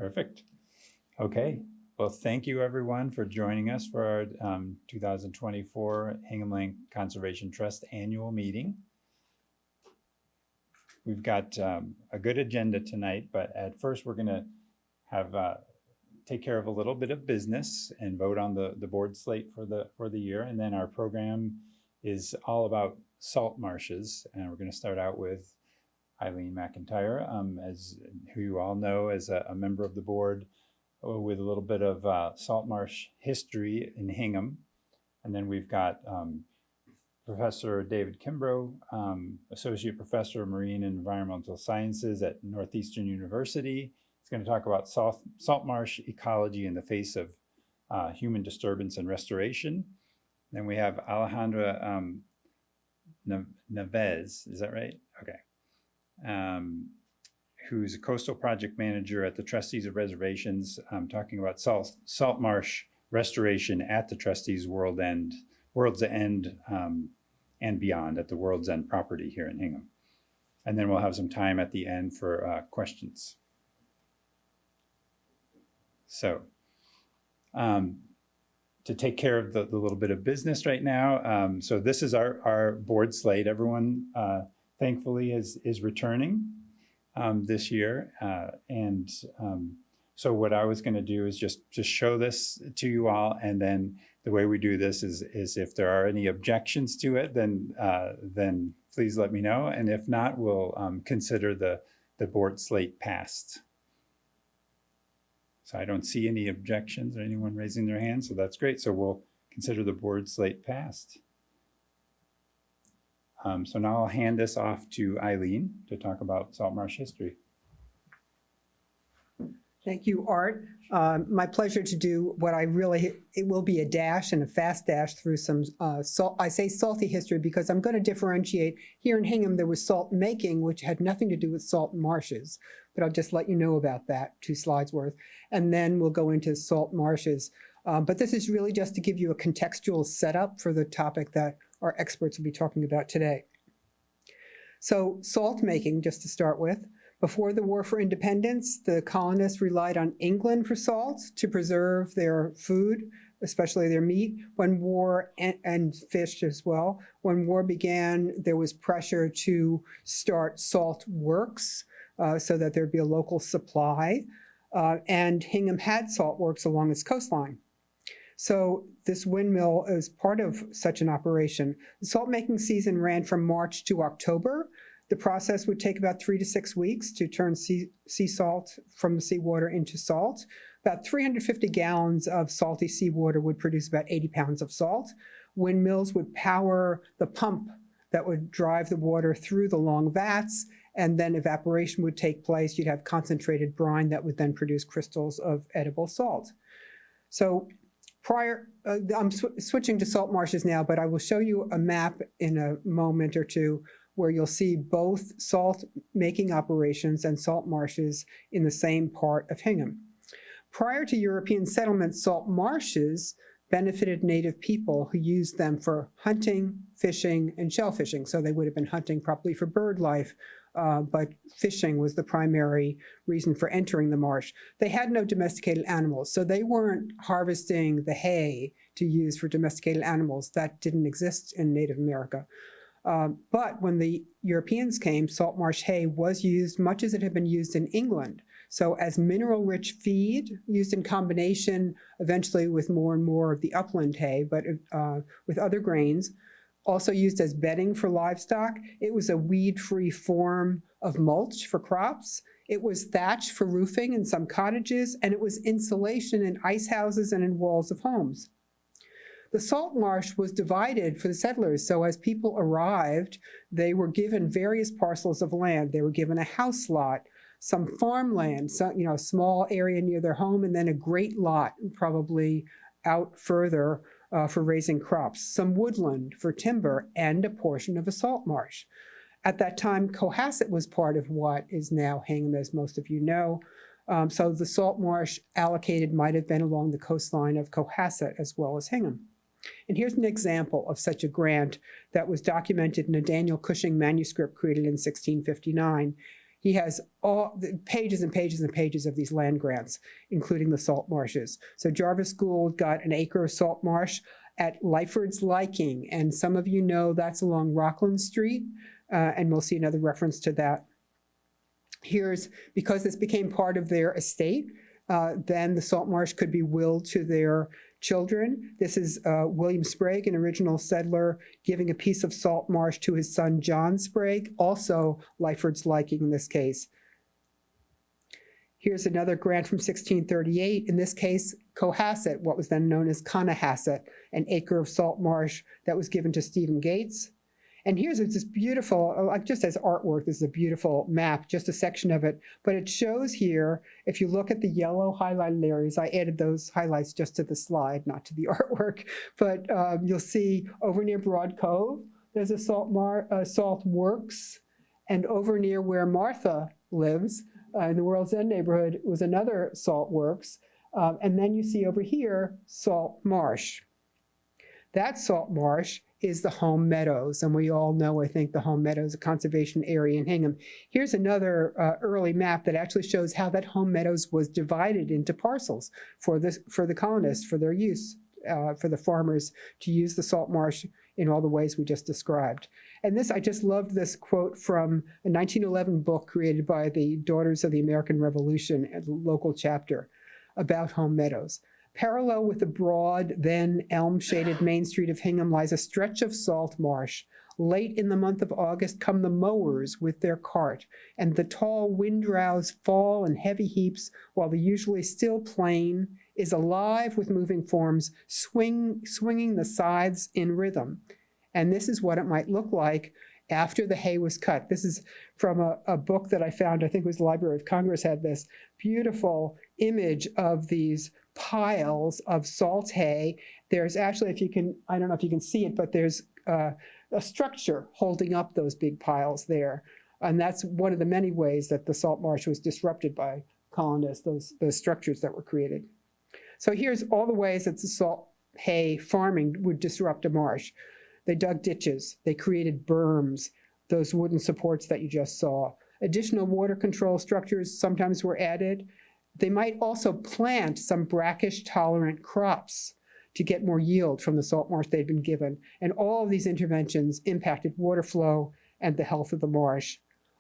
Perfect. Okay. Well, thank you everyone for joining us for our 2024 Hingham Lake Conservation Trust annual meeting. We've got a good agenda tonight, but at first we're going to have take care of a little bit of business and vote on the board slate for the year, and then our program is all about salt marshes, and we're going to start out with Eileen McIntyre, as who you all know as a member of the board with a little bit of salt marsh history in Hingham. And then we've got Professor David Kimbrough, Associate Professor of Marine and Environmental Sciences at Northeastern University. He's going to talk about salt marsh ecology in the face of human disturbance and restoration. Then we have Alejandra Neves, is that right? Okay. Who's a coastal project manager at the Trustees of Reservations, talking about salt marsh restoration at the Trustees World's End and beyond at the World's End property here in Hingham. And then we'll have some time at the end for questions. So to take care of the little bit of business right now, so this is our board slate. Everyone thankfully is returning this year. So what I was going to do is just show this to you all, and then the way we do this is if there are any objections to it, then please let me know, and if not, we'll consider the board slate passed. So I don't see any objections or anyone raising their hand, so that's great. So we'll consider the board slate passed. So now I'll hand this off to Eileen to talk about salt marsh history. Thank you, Art. My pleasure to do what it will be a dash and a fast dash through some I say salty history because I'm going to differentiate. Here in Hingham, there was salt making, which had nothing to do with salt marshes, but I'll just let you know about that, 2 slides worth. And then we'll go into salt marshes. But this is really just to give you a contextual setup for the topic that our experts will be talking about today. So salt making, just to start with. Before the War for Independence, the colonists relied on England for salt to preserve their food, especially their meat. When war, and fish as well, when war began, there was pressure to start salt works so that there'd be a local supply. And Hingham had salt works along its coastline. So this windmill is part of such an operation. The salt making season ran from March to October. The process would take about 3 to 6 weeks to turn sea salt from the seawater into salt. About 350 gallons of salty seawater would produce about 80 pounds of salt. Windmills would power the pump that would drive the water through the long vats, and then evaporation would take place. You'd have concentrated brine that would then produce crystals of edible salt. So I'm switching to salt marshes now, but I will show you a map in a moment or two where you'll see both salt making operations and salt marshes in the same part of Hingham. Prior to European settlement, salt marshes benefited native people who used them for hunting, fishing, and shellfishing. So they would have been hunting probably for bird life, but fishing was the primary reason for entering the marsh. They had no domesticated animals, so they weren't harvesting the hay to use for domesticated animals. That didn't exist in Native America. But when the Europeans came, salt marsh hay was used much as it had been used in England. So as mineral-rich feed, used in combination eventually with more and more of the upland hay, but with other grains, also used as bedding for livestock. It was a weed-free form of mulch for crops. It was thatch for roofing in some cottages, and it was insulation in ice houses and in walls of homes. The salt marsh was divided for the settlers, so as people arrived, they were given various parcels of land. They were given a house lot, some farmland, a small area near their home, and then a great lot, probably out further for raising crops, some woodland for timber, and a portion of a salt marsh. At that time, Cohasset was part of what is now Hingham, as most of you know. So the salt marsh allocated might have been along the coastline of Cohasset as well as Hingham. And here's an example of such a grant that was documented in a Daniel Cushing manuscript created in 1659. He has all the pages and pages and pages of these land grants, including the salt marshes. So Jarvis Gould got an acre of salt marsh at Lyford's Liking, and some of you know that's along Rockland Street, and we'll see another reference to that. Here's, because this became part of their estate, then the salt marsh could be willed to their children. This is William Sprague, an original settler, giving a piece of salt marsh to his son John Sprague, also Lyford's Liking in this case. Here's another grant from 1638, in this case Cohasset, what was then known as Conahasset, an acre of salt marsh that was given to Stephen Gates. And here's this beautiful, just as artwork, this is a beautiful map, just a section of it. But it shows here, if you look at the yellow highlighted areas, I added those highlights just to the slide, not to the artwork. But you'll see over near Broad Cove, there's a salt works. And over near where Martha lives, in the World's End neighborhood, was another salt works. And then you see over here, salt marsh. That salt marsh is the Home Meadows, and we all know, I think, the Home Meadows, a conservation area in Hingham. Here's another early map that actually shows how that Home Meadows was divided into parcels for the colonists, for their use, for the farmers to use the salt marsh in all the ways we just described. And this, I just loved this quote from a 1911 book created by the Daughters of the American Revolution, a local chapter, about Home Meadows. Parallel with the broad, then elm-shaded main street of Hingham lies a stretch of salt marsh. Late in the month of August come the mowers with their cart, and the tall windrows fall in heavy heaps, while the usually still plain is alive with moving forms, swinging the scythes in rhythm. And this is what it might look like after the hay was cut. This is from a book that I found, I think it was the Library of Congress had this beautiful image of these piles of salt hay. There's actually, if you can, I don't know if you can see it, but there's a structure holding up those big piles there. And that's one of the many ways that the salt marsh was disrupted by colonists, those structures that were created. So here's all the ways that the salt hay farming would disrupt a marsh. They dug ditches, they created berms, those wooden supports that you just saw. Additional water control structures sometimes were added. They might also plant some brackish-tolerant crops to get more yield from the salt marsh they'd been given. And all of these interventions impacted water flow and the health of the marsh.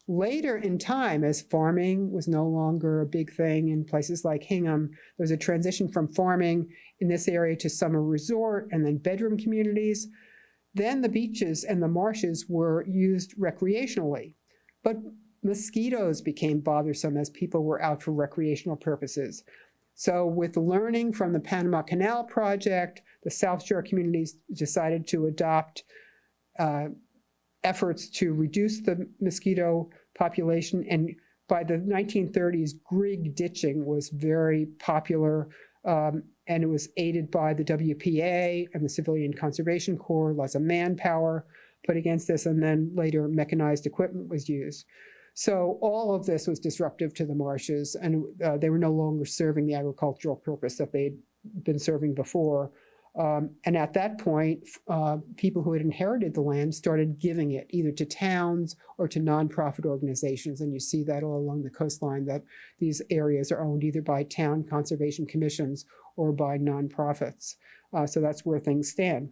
Later in time, as farming was no longer a big thing in places like Hingham, there was a transition from farming in this area to summer resort and then bedroom communities. Then the beaches and the marshes were used recreationally. But mosquitoes became bothersome as people were out for recreational purposes. So with learning from the Panama Canal Project, the South Shore communities decided to adopt efforts to reduce the mosquito population. And by the 1930s, grig ditching was very popular, and it was aided by the WPA and the Civilian Conservation Corps. Lots of manpower put against this, and then later mechanized equipment was used. So all of this was disruptive to the marshes, and they were no longer serving the agricultural purpose that they'd been serving before. And at that point, people who had inherited the land started giving it either to towns or to nonprofit organizations. And you see that all along the coastline, that these areas are owned either by town conservation commissions or by nonprofits. So that's where things stand.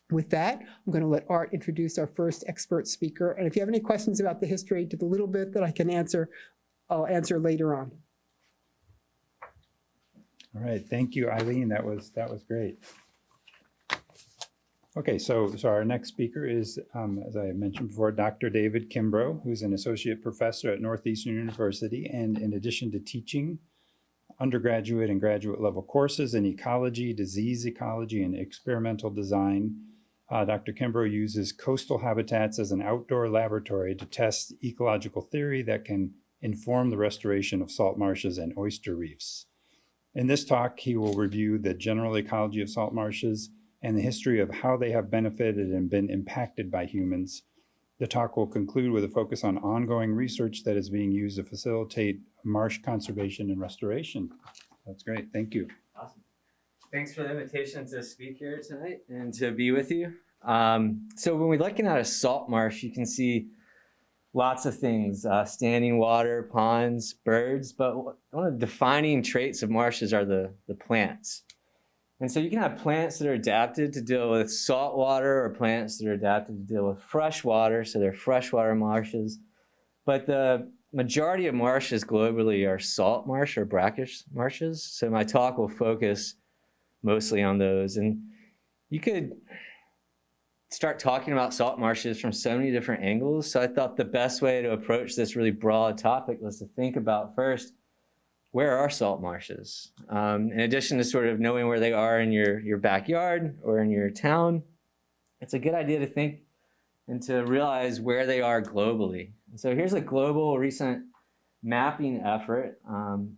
With that, I'm going to let Art introduce our first expert speaker. And if you have any questions about the history, to the little bit that I can answer, I'll answer later on. All right, thank you, Eileen. That was great. Okay, so our next speaker is, as I mentioned before, Dr. David Kimbrough, who's an associate professor at Northeastern University, and in addition to teaching undergraduate and graduate level courses in ecology, disease ecology, and experimental design, Dr. Kimbrough uses coastal habitats as an outdoor laboratory to test ecological theory that can inform the restoration of salt marshes and oyster reefs. In this talk, he will review the general ecology of salt marshes and the history of how they have benefited and been impacted by humans. The talk will conclude with a focus on ongoing research that is being used to facilitate marsh conservation and restoration. That's great. Thank you. Awesome. Thanks for the invitation to speak here tonight and to be with you. So when we're looking at a salt marsh, you can see lots of things, standing water, ponds, birds, but one of the defining traits of marshes are the plants. And so you can have plants that are adapted to deal with salt water or plants that are adapted to deal with fresh water, so they're freshwater marshes. But the majority of marshes globally are salt marsh or brackish marshes, so my talk will focus mostly on those. And you could start talking about salt marshes from so many different angles, so I thought the best way to approach this really broad topic was to think about first, where are salt marshes? In addition to sort of knowing where they are in your backyard or in your town, it's a good idea to think and to realize where they are globally. And so here's a global recent mapping effort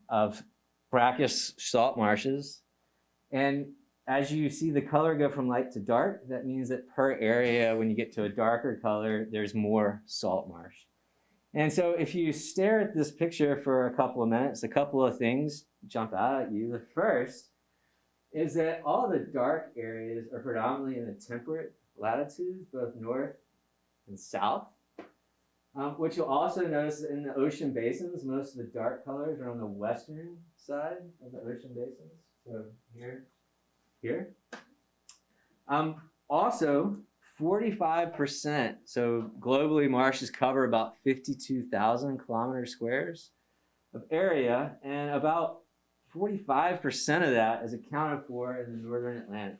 of brackish salt marshes. And as you see the color go from light to dark, that means that per area, when you get to a darker color, there's more salt marsh. And so if you stare at this picture for a couple of minutes, a couple of things jump out at you. The first is that all the dark areas are predominantly in the temperate latitudes, both north and south. What you'll also notice in the ocean basins, most of the dark colors are on the western side of the ocean basins. So here. Also, 45%, so globally marshes cover about 52,000 kilometer squares of area, and about 45% of that is accounted for in the northern Atlantic.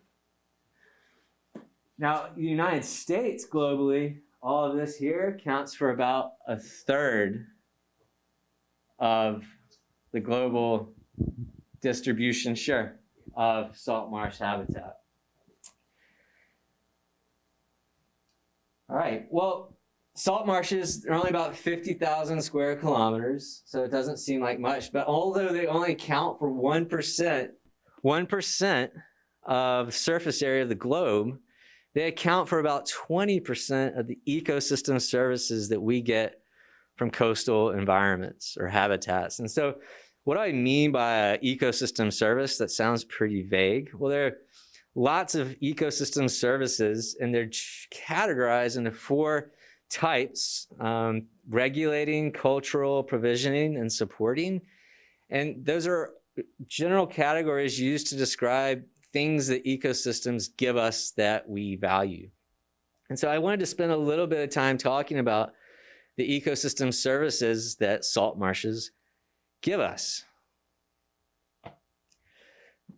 Now, the United States globally, all of this here counts for about a third of the global distribution share of salt marsh habitat. All right, well, salt marshes are only about 50,000 square kilometers, so it doesn't seem like much, but although they only account for 1% of surface area of the globe, they account for about 20% of the ecosystem services that we get from coastal environments or habitats. And so what do I mean by an ecosystem service? That sounds pretty vague. Well, there are lots of ecosystem services, and they're categorized into 4 types: regulating, cultural, provisioning, and supporting. And those are general categories used to describe things that ecosystems give us that we value. And so I wanted to spend a little bit of time talking about the ecosystem services that salt marshes give us.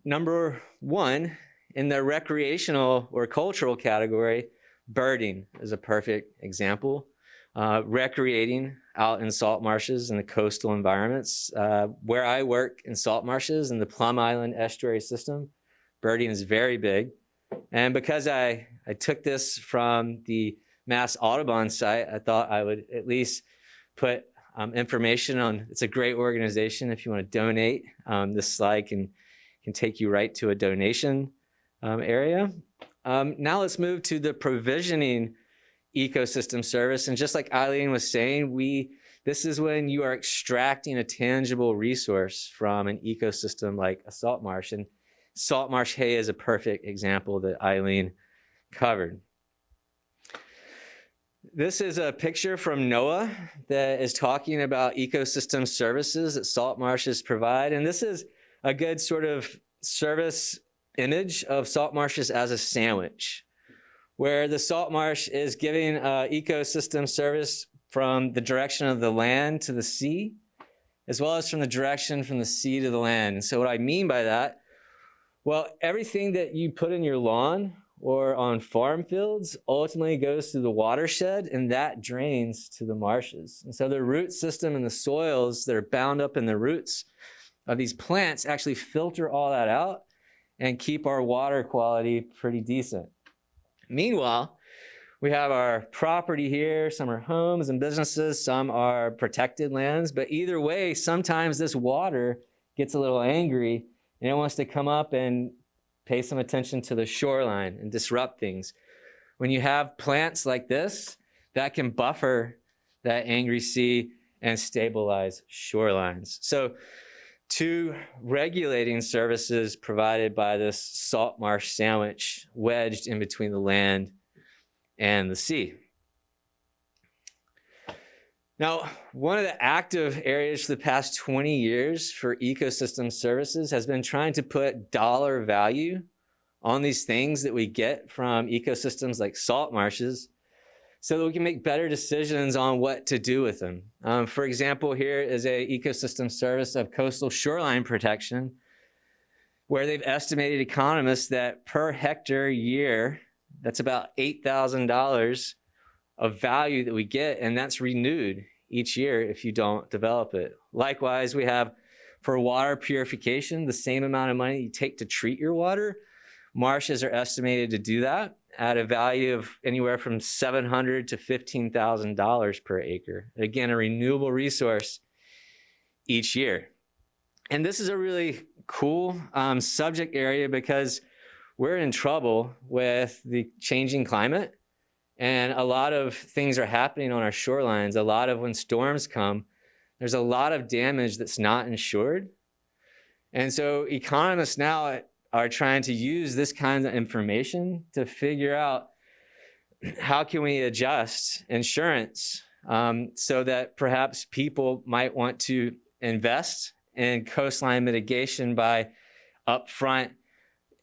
Number 1, in the recreational or cultural category, birding is a perfect example. Recreating out in salt marshes in the coastal environments. Where I work in salt marshes in the Plum Island estuary system, birding is very big. And because I took this from the Mass Audubon site, I thought I would at least put information on. It's a great organization if you want to donate. This slide can take you right to a donation area. Now let's move to the provisioning ecosystem service. And just like Eileen was saying, this is when you are extracting a tangible resource from an ecosystem like a salt marsh. And salt marsh hay is a perfect example that Eileen covered. This is a picture from NOAA that is talking about ecosystem services that salt marshes provide. And this is a good sort of service image of salt marshes as a sandwich, where the salt marsh is giving ecosystem service from the direction of the land to the sea, as well as from the direction from the sea to the land. And so what I mean by that, well, everything that you put in your lawn or on farm fields ultimately goes through the watershed, and that drains to the marshes. And so the root system and the soils that are bound up in the roots of these plants actually filter all that out and keep our water quality pretty decent. Meanwhile, we have our property here. Some are homes and businesses, some are protected lands, but either way, sometimes this water gets a little angry and it wants to come up and pay some attention to the shoreline and disrupt things. When you have plants like this, that can buffer that angry sea and stabilize shorelines. So 2 regulating services provided by this salt marsh sandwich wedged in between the land and the sea. Now, one of the active areas for the past 20 years for ecosystem services has been trying to put dollar value on these things that we get from ecosystems like salt marshes so that we can make better decisions on what to do with them. For example, here is an ecosystem service of coastal shoreline protection, where they've estimated, economists, that per hectare year, that's about $8,000 of value that we get, and that's renewed each year if you don't develop it. Likewise, we have for water purification, the same amount of money you take to treat your water, marshes are estimated to do that at a value of anywhere from $700 to $15,000 per acre. Again, a renewable resource each year. And this is a really cool subject area because we're in trouble with the changing climate, and a lot of things are happening on our shorelines. A lot of when storms come, there's a lot of damage that's not insured. And so economists now are trying to use this kind of information to figure out how can we adjust insurance so that perhaps people might want to invest in coastline mitigation by upfront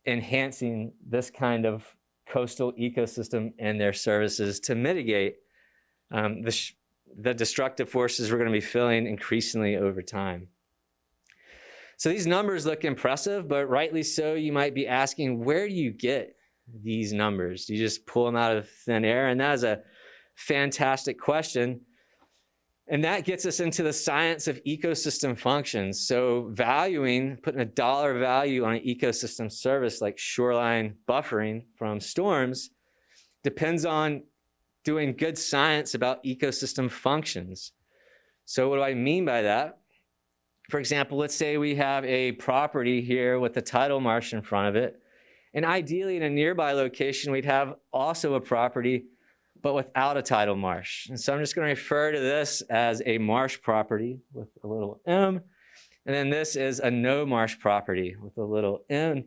enhancing this kind of coastal ecosystem and their services to mitigate the destructive forces we're going to be feeling increasingly over time. So these numbers look impressive, but rightly so, you might be asking, where do you get these numbers? Do you just pull them out of thin air? And that is a fantastic question. And that gets us into the science of ecosystem functions. So putting a dollar value on an ecosystem service like shoreline buffering from storms depends on doing good science about ecosystem functions. So what do I mean by that? For example, let's say we have a property here with a tidal marsh in front of it. And ideally in a nearby location, we'd have also a property but without a tidal marsh. And so I'm just going to refer to this as a marsh property with a little m. And then this is a no marsh property with a little m.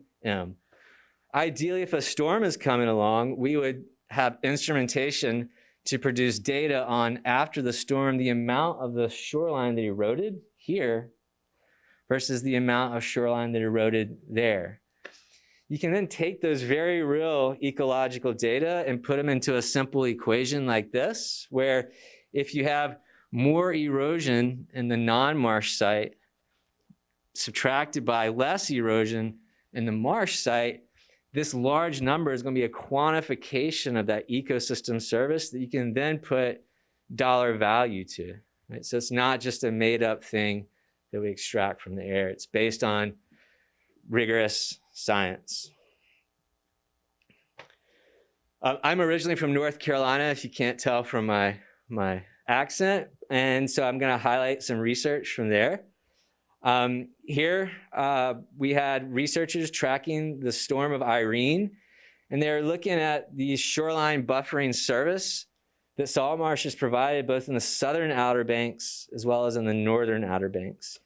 Ideally, if a storm is coming along, we would have instrumentation to produce data on, after the storm, the amount of the shoreline that eroded here versus the amount of shoreline that eroded there. You can then take those very real ecological data and put them into a simple equation like this, where if you have more erosion in the non-marsh site subtracted by less erosion in the marsh site, this large number is going to be a quantification of that ecosystem service that you can then put dollar value to. Right? So it's not just a made-up thing that we extract from the air. It's based on rigorous science. I'm originally from North Carolina, if you can't tell from my accent, and so I'm going to highlight some research from there. Here, we had researchers tracking the storm of Irene, and they're looking at the shoreline buffering service that salt marshes provided both in the southern Outer Banks as well as in the northern Outer Banks.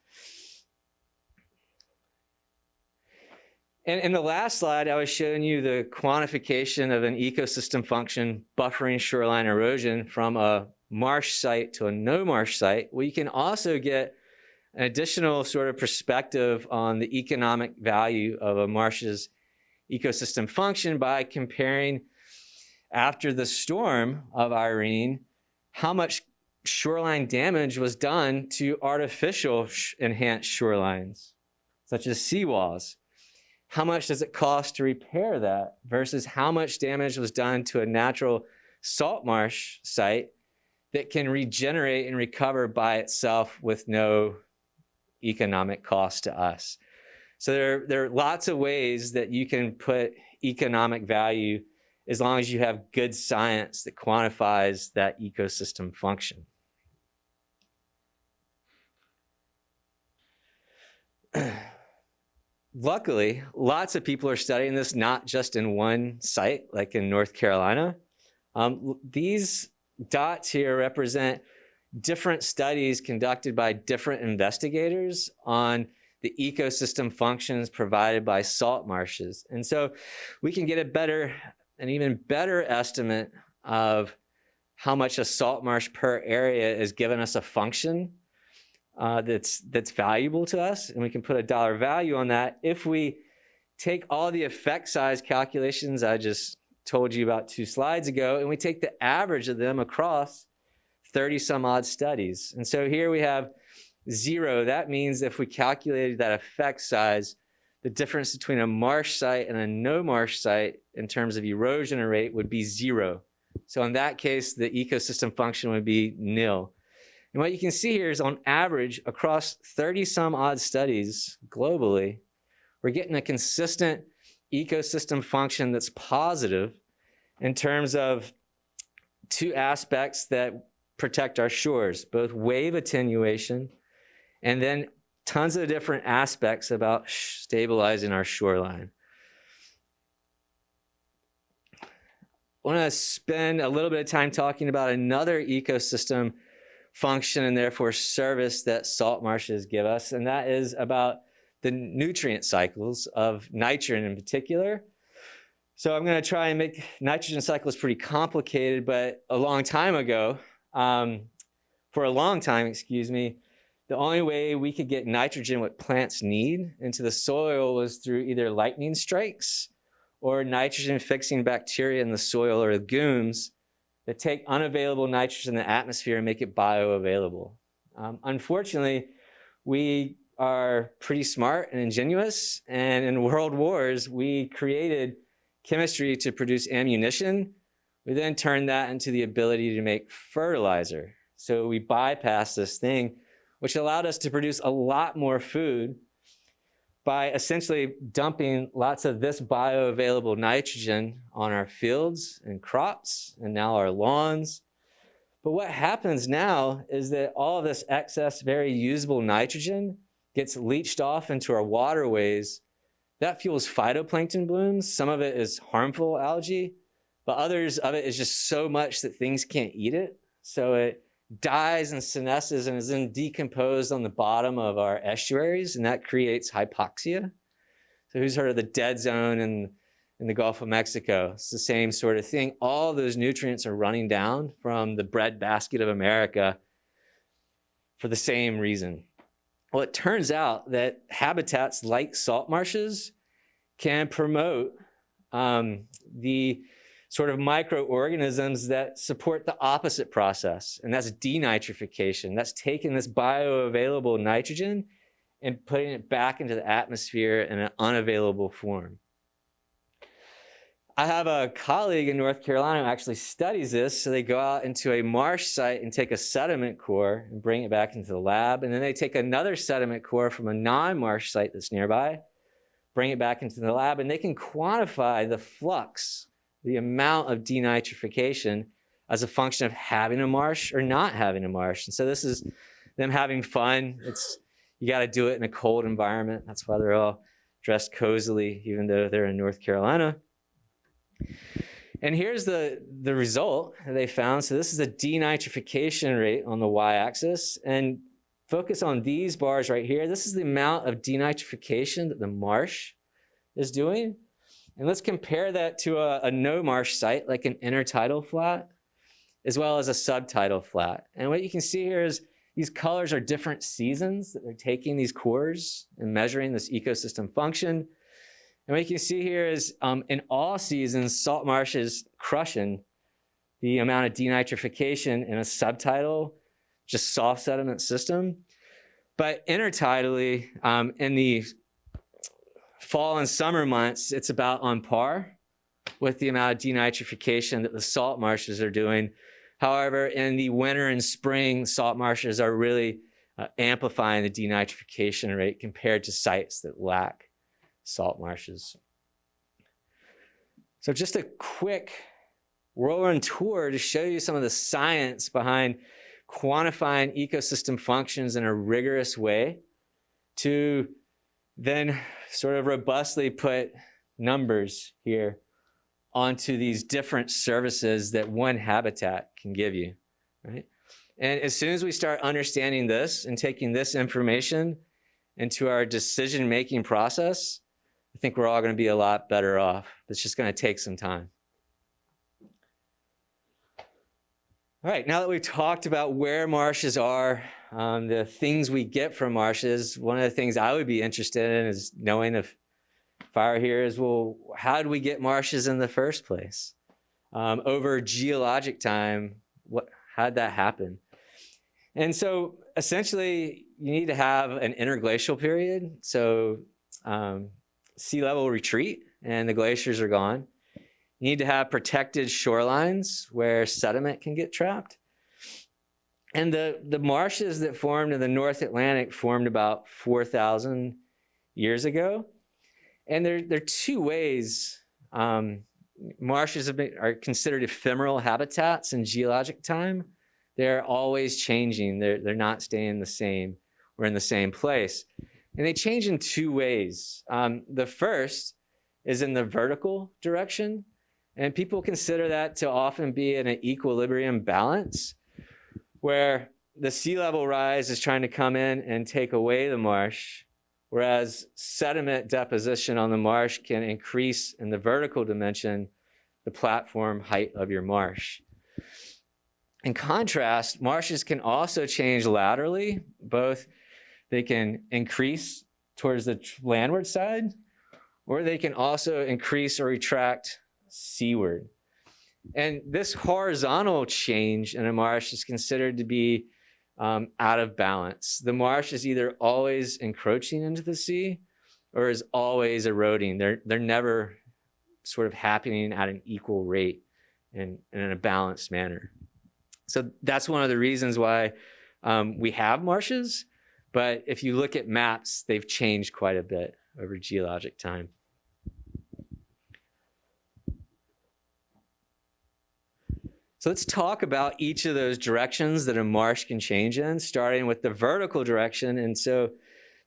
And in the last slide, I was showing you the quantification of an ecosystem function buffering shoreline erosion from a marsh site to a no marsh site. Well, you can also get an additional sort of perspective on the economic value of a marsh's ecosystem function by comparing, after the storm of Irene, how much shoreline damage was done to artificial enhanced shorelines, such as seawalls. How much does it cost to repair that versus how much damage was done to a natural salt marsh site that can regenerate and recover by itself with no economic cost to us. So there are lots of ways that you can put economic value as long as you have good science that quantifies that ecosystem function. Luckily, lots of people are studying this, not just in one site, like in North Carolina. These dots here represent different studies conducted by different investigators on the ecosystem functions provided by salt marshes. And so we can get an even better estimate of how much a salt marsh per area is giving us a function that's valuable to us, and we can put a dollar value on that if we take all the effect size calculations I just told you about 2 slides ago, and we take the average of them across 30 some odd studies. And so here we have 0. That means if we calculated that effect size, the difference between a marsh site and a no marsh site in terms of erosion rate would be 0. So in that case, the ecosystem function would be nil. And what you can see here is on average across 30 some odd studies globally, we're getting a consistent ecosystem function that's positive in terms of 2 aspects that protect our shores, both wave attenuation and then tons of different aspects about stabilizing our shoreline. I want to spend a little bit of time talking about another ecosystem function and therefore service that salt marshes give us, and that is about the nutrient cycles of nitrogen in particular. So I'm going to try and make nitrogen cycles pretty complicated, but for a long time, the only way we could get nitrogen what plants need into the soil was through either lightning strikes or nitrogen fixing bacteria in the soil or legumes that take unavailable nitrogen in the atmosphere and make it bioavailable. Unfortunately, we are pretty smart and ingenious, and in world wars, we created chemistry to produce ammunition. We then turned that into the ability to make fertilizer. So we bypassed this thing, which allowed us to produce a lot more food by essentially dumping lots of this bioavailable nitrogen on our fields and crops and now our lawns. But what happens now is that all of this excess, very usable nitrogen gets leached off into our waterways. That fuels phytoplankton blooms. Some of it is harmful algae, but others of it is just so much that things can't eat it. So it dies and senesces and is then decomposed on the bottom of our estuaries, and that creates hypoxia. So who's heard of the dead zone in the Gulf of Mexico? It's the same sort of thing. All those nutrients are running down from the breadbasket of America for the same reason. Well, it turns out that habitats like salt marshes can promote the sort of microorganisms that support the opposite process, and that's denitrification. That's taking this bioavailable nitrogen and putting it back into the atmosphere in an unavailable form. I have a colleague in North Carolina who actually studies this. So they go out into a marsh site and take a sediment core and bring it back into the lab. And then they take another sediment core from a non-marsh site that's nearby, bring it back into the lab, and they can quantify the flux, the amount of denitrification as a function of having a marsh or not having a marsh. And so this is them having fun. You got to do it in a cold environment. That's why they're all dressed cozily, even though they're in North Carolina. And here's the result that they found. So this is the denitrification rate on the y-axis. And focus on these bars right here. This is the amount of denitrification that the marsh is doing. And let's compare that to a no marsh site, like an intertidal flat, as well as a subtidal flat. And what you can see here is these colors are different seasons that they're taking these cores and measuring this ecosystem function. And what you can see here is in all seasons, salt marsh is crushing the amount of denitrification in a subtidal, just soft sediment system. But intertidally, in the fall and summer months, it's about on par with the amount of denitrification that the salt marshes are doing. However, in the winter and spring, salt marshes are really amplifying the denitrification rate compared to sites that lack salt marshes. So just a quick whirlwind tour to show you some of the science behind quantifying ecosystem functions in a rigorous way to then sort of robustly put numbers here onto these different services that one habitat can give you, right? And as soon as we start understanding this and taking this information into our decision-making process, I think we're all going to be a lot better off. It's just going to take some time. All right, now that we've talked about where marshes are, the things we get from marshes, one of the things I would be interested in is knowing if I were here is, well, how did we get marshes in the first place? Over geologic time, how'd that happen? And so essentially, you need to have an interglacial period. So sea level retreat and the glaciers are gone. You need to have protected shorelines where sediment can get trapped. And the marshes that formed in the North Atlantic formed about 4,000 years ago. And there are two ways marshes are considered ephemeral habitats in geologic time. They're always changing. They're not staying the same or in the same place. And they change in two ways. The first is in the vertical direction. And people consider that to often be in an equilibrium balance, where the sea level rise is trying to come in and take away the marsh, whereas sediment deposition on the marsh can increase in the vertical dimension, the platform height of your marsh. In contrast, marshes can also change laterally. Both they can increase towards the landward side, or they can also increase or retract seaward. And this horizontal change in a marsh is considered to be out of balance. The marsh is either always encroaching into the sea or is always eroding. They're never sort of happening at an equal rate and in a balanced manner. So that's one of the reasons why we have marshes. But if you look at maps, they've changed quite a bit over geologic time. So let's talk about each of those directions that a marsh can change in, starting with the vertical direction. And so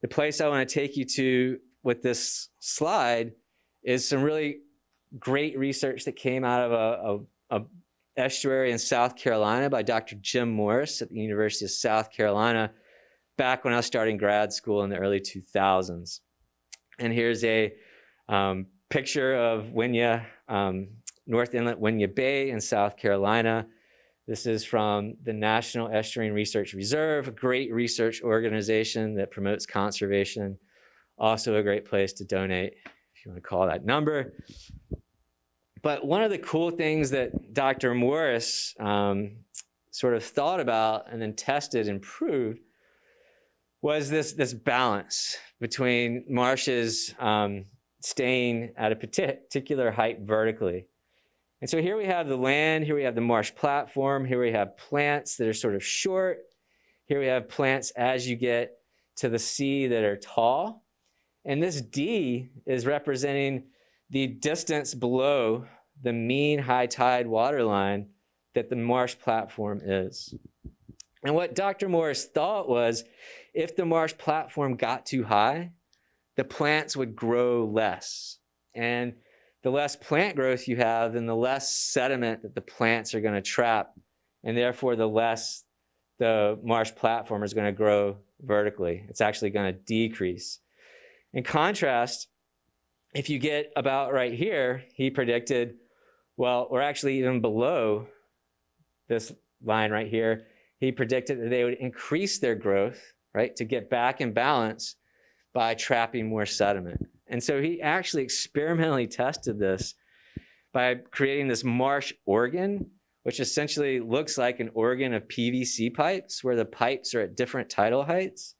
the place I want to take you to with this slide is some really great research that came out of a estuary in South Carolina by Dr. Jim Morris at the University of South Carolina back when I was starting grad school in the early 2000s. And here's a picture of Winya, North Inlet Winya Bay in South Carolina. This is from the National Estuarine Research Reserve, a great research organization that promotes conservation. Also a great place to donate, if you want to call that number. But one of the cool things that Dr. Morris sort of thought about and then tested and proved was this balance between marshes staying at a particular height vertically. And so here we have the land, here we have the marsh platform, here we have plants that are sort of short, here we have plants as you get to the sea that are tall. And this D is representing the distance below the mean high tide water line that the marsh platform is. And what Dr. Morris thought was, if the marsh platform got too high, the plants would grow less. And the less plant growth you have, then the less sediment that the plants are going to trap. And therefore, the less the marsh platform is going to grow vertically. It's actually going to decrease. In contrast, if you get about right here, he predicted, well, we're actually even below this line right here. He predicted that they would increase their growth, right, to get back in balance by trapping more sediment. And so he actually experimentally tested this by creating this marsh organ, which essentially looks like an organ of PVC pipes where the pipes are at different tidal heights.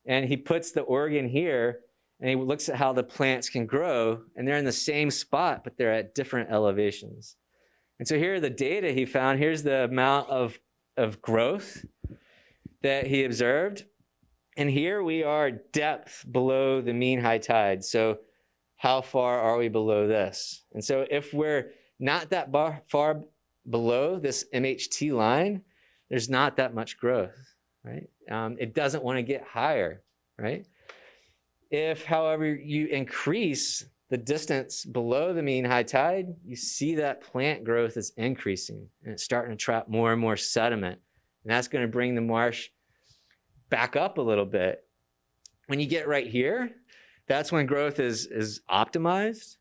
And he puts the organ here and he looks at how the plants can grow, and they're in the same spot, but they're at different elevations. And so here are the data he found. Here's the amount of growth that he observed. And here we are depth below the mean high tide. So how far are we below this? And so if we're not that far below this MHT line, there's not that much growth, right? It doesn't want to get higher, right? If, however, you increase the distance below the mean high tide, you see that plant growth is increasing and it's starting to trap more and more sediment. And that's going to bring the marsh back up a little bit. When you get right here, that's when growth is optimized.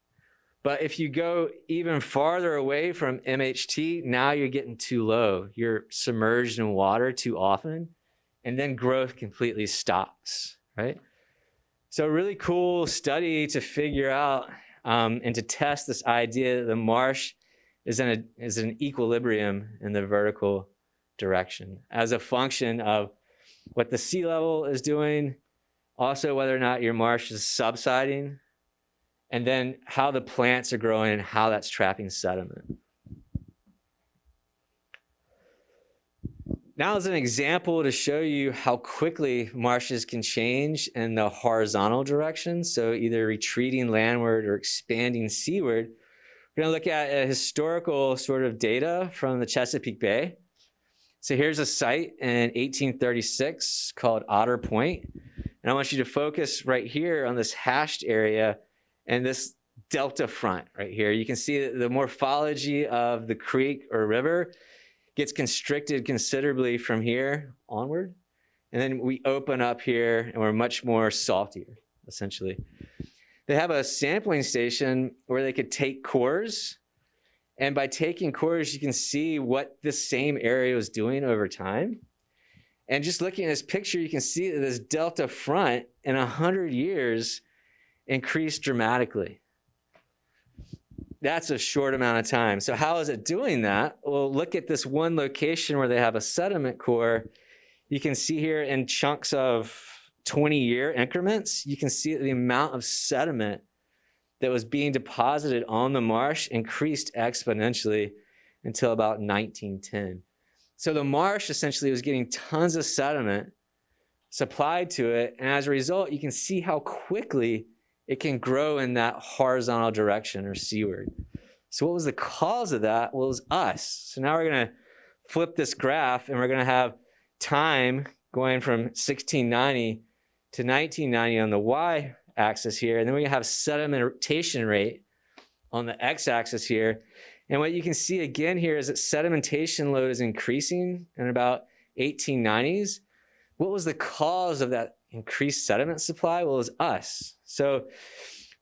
But if you go even farther away from MHT, now you're getting too low. You're submerged in water too often, and then growth completely stops, right? So a really cool study to figure out and to test this idea that the marsh is in an equilibrium in the vertical direction as a function of what the sea level is doing, also whether or not your marsh is subsiding, and then how the plants are growing and how that's trapping sediment. Now as an example to show you how quickly marshes can change in the horizontal direction, so either retreating landward or expanding seaward, we're gonna look at a historical sort of data from the Chesapeake Bay. So here's a site in 1836 called Otter Point. And I want you to focus right here on this hashed area and this delta front right here. You can see that the morphology of the creek or river gets constricted considerably from here onward. And then we open up here and we're much more saltier, essentially. They have a sampling station where they could take cores. And by taking cores, you can see what this same area was doing over time. And just looking at this picture, you can see that this delta front in 100 years increased dramatically. That's a short amount of time. So how is it doing that? Well, look at this one location where they have a sediment core. You can see here in chunks of 20-year increments, you can see the amount of sediment that was being deposited on the marsh increased exponentially until about 1910. So the marsh essentially was getting tons of sediment supplied to it. And as a result, you can see how quickly it can grow in that horizontal direction or seaward. So what was the cause of that? Well, it was us. So now we're gonna flip this graph and we're gonna have time going from 1690 to 1990 on the y-axis here. And then we're gonna have sedimentation rate on the x-axis here. And what you can see again here is that sedimentation load is increasing in about 1890s. What was the cause of that increased sediment supply? Well, it was us. So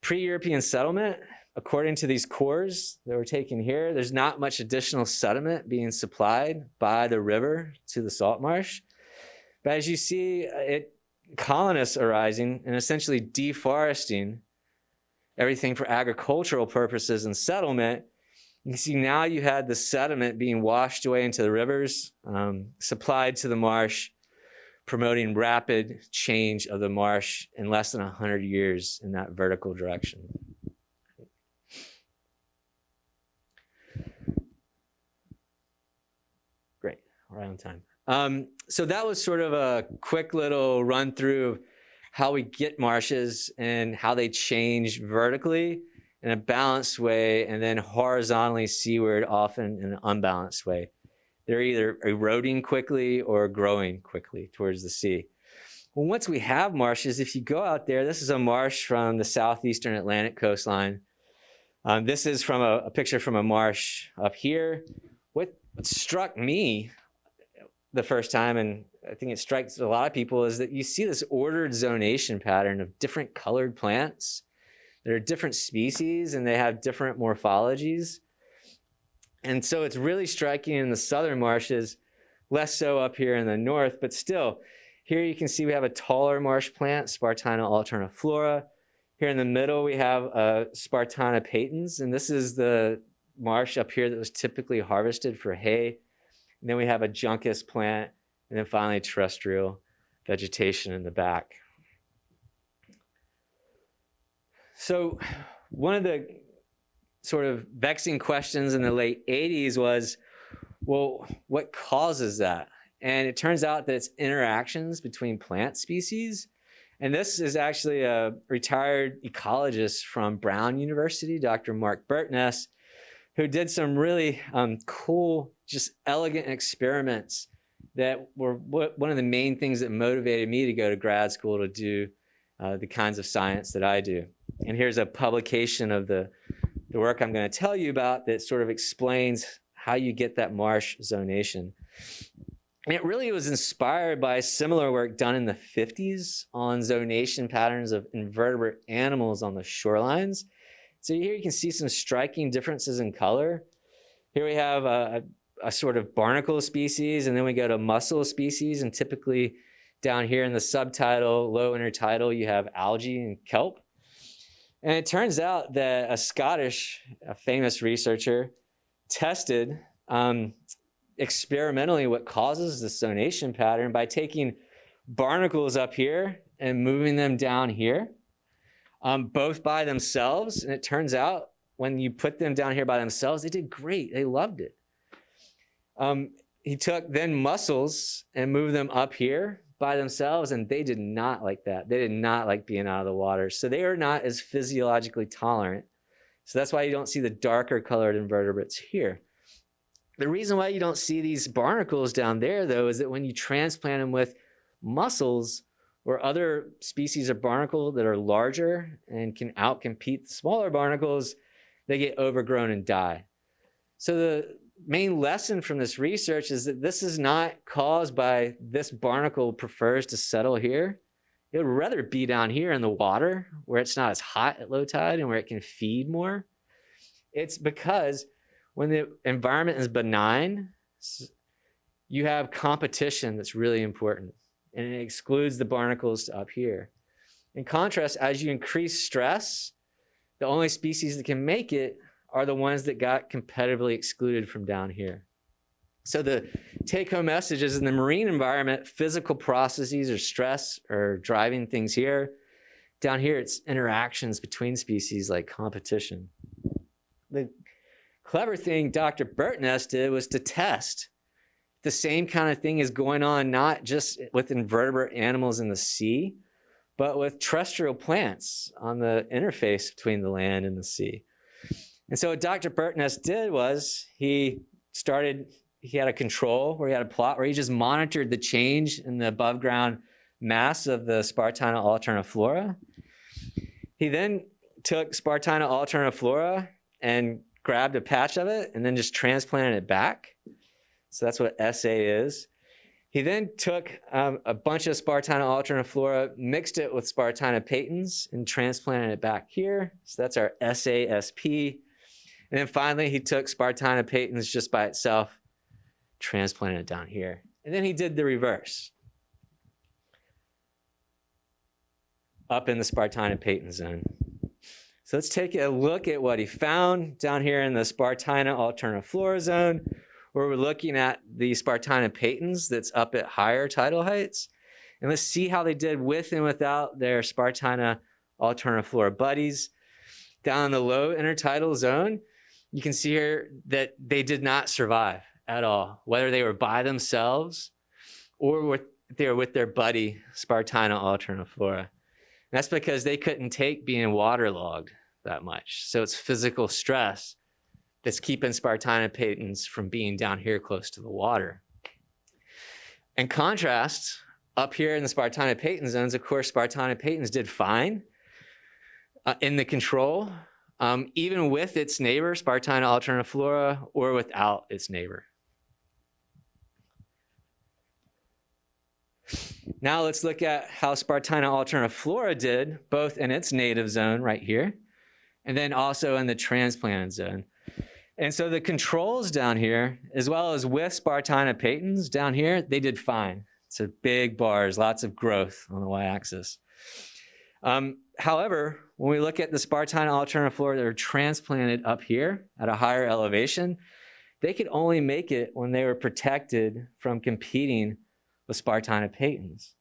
pre-European settlement, according to these cores that we're taking here, there's not much additional sediment being supplied by the river to the salt marsh. But as you see, colonists arising and essentially deforesting everything for agricultural purposes and settlement. You can see now you had the sediment being washed away into the rivers, supplied to the marsh, promoting rapid change of the marsh in less than 100 years in that vertical direction. Great, right on time. So that was sort of a quick little run through of how we get marshes and how they change vertically in a balanced way and then horizontally seaward, often in an unbalanced way. They're either eroding quickly or growing quickly towards the sea. Well, once we have marshes, if you go out there, this is a marsh from the southeastern Atlantic coastline. This is from a picture from a marsh up here. What struck me the first time, and I think it strikes a lot of people, is that you see this ordered zonation pattern of different colored plants. There are different species and they have different morphologies. And so it's really striking in the southern marshes, less so up here in the north, but still, here you can see we have a taller marsh plant, Spartina alterniflora. Here in the middle, we have Spartina patens, and this is the marsh up here that was typically harvested for hay. And then we have a juncus plant, and then finally terrestrial vegetation in the back. So one of the sort of vexing questions in the late 80s was, well, what causes that? And it turns out that it's interactions between plant species. And this is actually a retired ecologist from Brown University, Dr. Mark Burtness, who did some really cool, just elegant experiments that were one of the main things that motivated me to go to grad school to do the kinds of science that I do. And here's a publication of the work I'm going to tell you about that sort of explains how you get that marsh zonation. And it really was inspired by similar work done in the 50s on zonation patterns of invertebrate animals on the shorelines. So here you can see some striking differences in color. Here we have a sort of barnacle species, and then we go to mussel species, and typically down here in the subtidal, low intertidal, you have algae and kelp. And it turns out that a famous researcher, tested experimentally what causes this zonation pattern by taking barnacles up here and moving them down here, both by themselves. And it turns out when you put them down here by themselves, they did great. They loved it. He took then mussels and moved them up here by themselves, and they did not like that. They did not like being out of the water. So they are not as physiologically tolerant. So that's why you don't see the darker colored invertebrates here. The reason why you don't see these barnacles down there, though, is that when you transplant them with mussels or other species of barnacle that are larger and can outcompete the smaller barnacles, they get overgrown and die. So the main lesson from this research is that this is not caused by this barnacle prefers to settle here. It would rather be down here in the water where it's not as hot at low tide and where it can feed more. It's because when the environment is benign, you have competition that's really important, and it excludes the barnacles up here. In contrast, as you increase stress, the only species that can make it are the ones that got competitively excluded from down here. So the take-home message is in the marine environment, physical processes or stress are driving things here. Down here, it's interactions between species like competition. The clever thing Dr. Burtness did was to test the same kind of thing is going on not just with invertebrate animals in the sea, but with terrestrial plants on the interface between the land and the sea. And so what Dr. Burtness did was he had a control where he had a plot where he just monitored the change in the above ground mass of the Spartina alterniflora. He then took Spartina alterniflora and grabbed a patch of it and then just transplanted it back. So that's what SA is. He then took a bunch of Spartina alterniflora, mixed it with Spartina patens, and transplanted it back here. So that's our SASP. And then finally, he took Spartina patens just by itself, transplanted it down here. And then he did the reverse. Up in the Spartina patent zone. So let's take a look at what he found down here in the Spartina alterniflora zone, where we're looking at the Spartina patens that's up at higher tidal heights. And let's see how they did with and without their Spartina alterniflora buddies. Down in the low intertidal zone, you can see here that they did not survive at all, whether they were by themselves or they were with their buddy Spartina alterniflora. And that's because they couldn't take being waterlogged that much. So it's physical stress that's keeping Spartina patens from being down here close to the water. In contrast, up here in the Spartina patent zones, of course, Spartina patens did fine in the control, even with its neighbor, Spartina alterniflora, or without its neighbor. Now let's look at how Spartina alterniflora did, both in its native zone right here, and then also in the transplanted zone. And so the controls down here, as well as with Spartina patens down here, they did fine. So big bars, lots of growth on the y-axis. However, when we look at the Spartina alterniflora that are transplanted up here at a higher elevation, they could only make it when they were protected from competing with Spartina patens.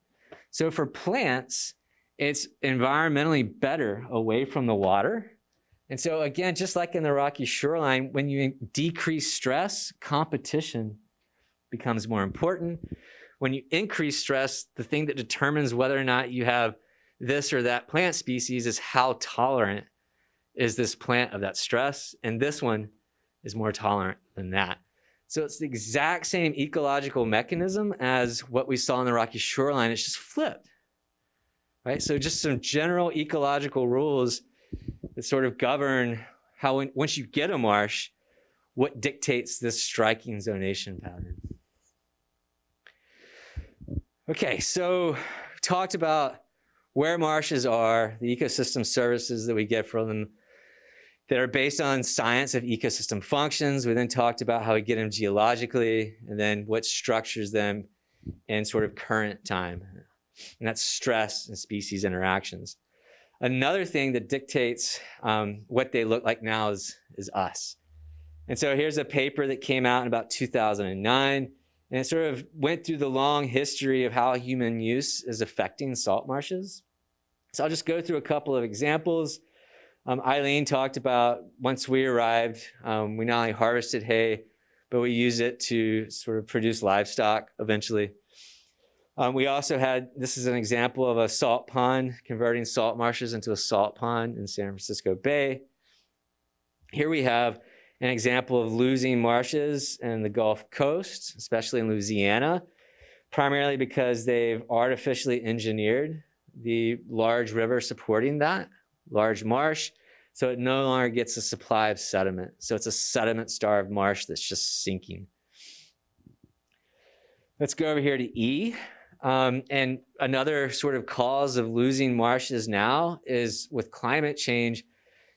So for plants, it's environmentally better away from the water. And so again, just like in the rocky shoreline, when you decrease stress, competition becomes more important. When you increase stress, the thing that determines whether or not you have this or that plant species is how tolerant is this plant of that stress. And this one is more tolerant than that. So it's the exact same ecological mechanism as what we saw in the rocky shoreline. It's just flipped, right? So just some general ecological rules that sort of govern how, once you get a marsh, what dictates this striking zonation pattern. Okay, so we've talked about where marshes are, the ecosystem services that we get from them. that are based on science of ecosystem functions. We then talked about how we get them geologically, and then what structures them in sort of current time. And that's stress and species interactions. Another thing that dictates what they look like now is us. And so here's a paper that came out in about 2009, and it sort of went through the long history of how human use is affecting salt marshes. So I'll just go through a couple of examples. Eileen talked about once we arrived, we not only harvested hay, but we use it to sort of produce livestock eventually. We also had, this is an example of a salt pond, converting salt marshes into a salt pond in San Francisco Bay. Here we have an example of losing marshes in the Gulf Coast, especially in Louisiana, primarily because they've artificially engineered the large river supporting that large marsh, so it no longer gets a supply of sediment. So it's a sediment-starved marsh that's just sinking. Let's go over here to E. And another sort of cause of losing marshes now is with climate change,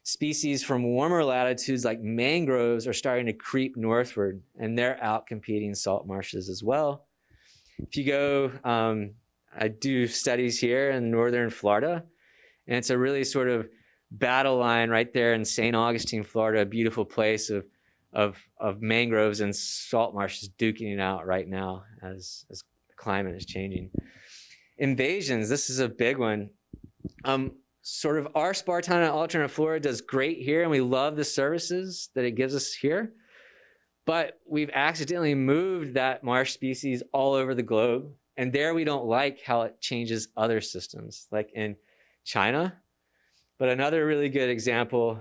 species from warmer latitudes like mangroves are starting to creep northward, and they're outcompeting salt marshes as well. If you go, I do studies here in northern Florida, and it's a really sort of battle line right there in St. Augustine, Florida, a beautiful place of mangroves and salt marshes duking it out right now as the climate is changing. Invasions, this is a big one. Sort of our Spartina alternate flora does great here, and we love the services that it gives us here. But we've accidentally moved that marsh species all over the globe, and there we don't like how it changes other systems, like in China. But another really good example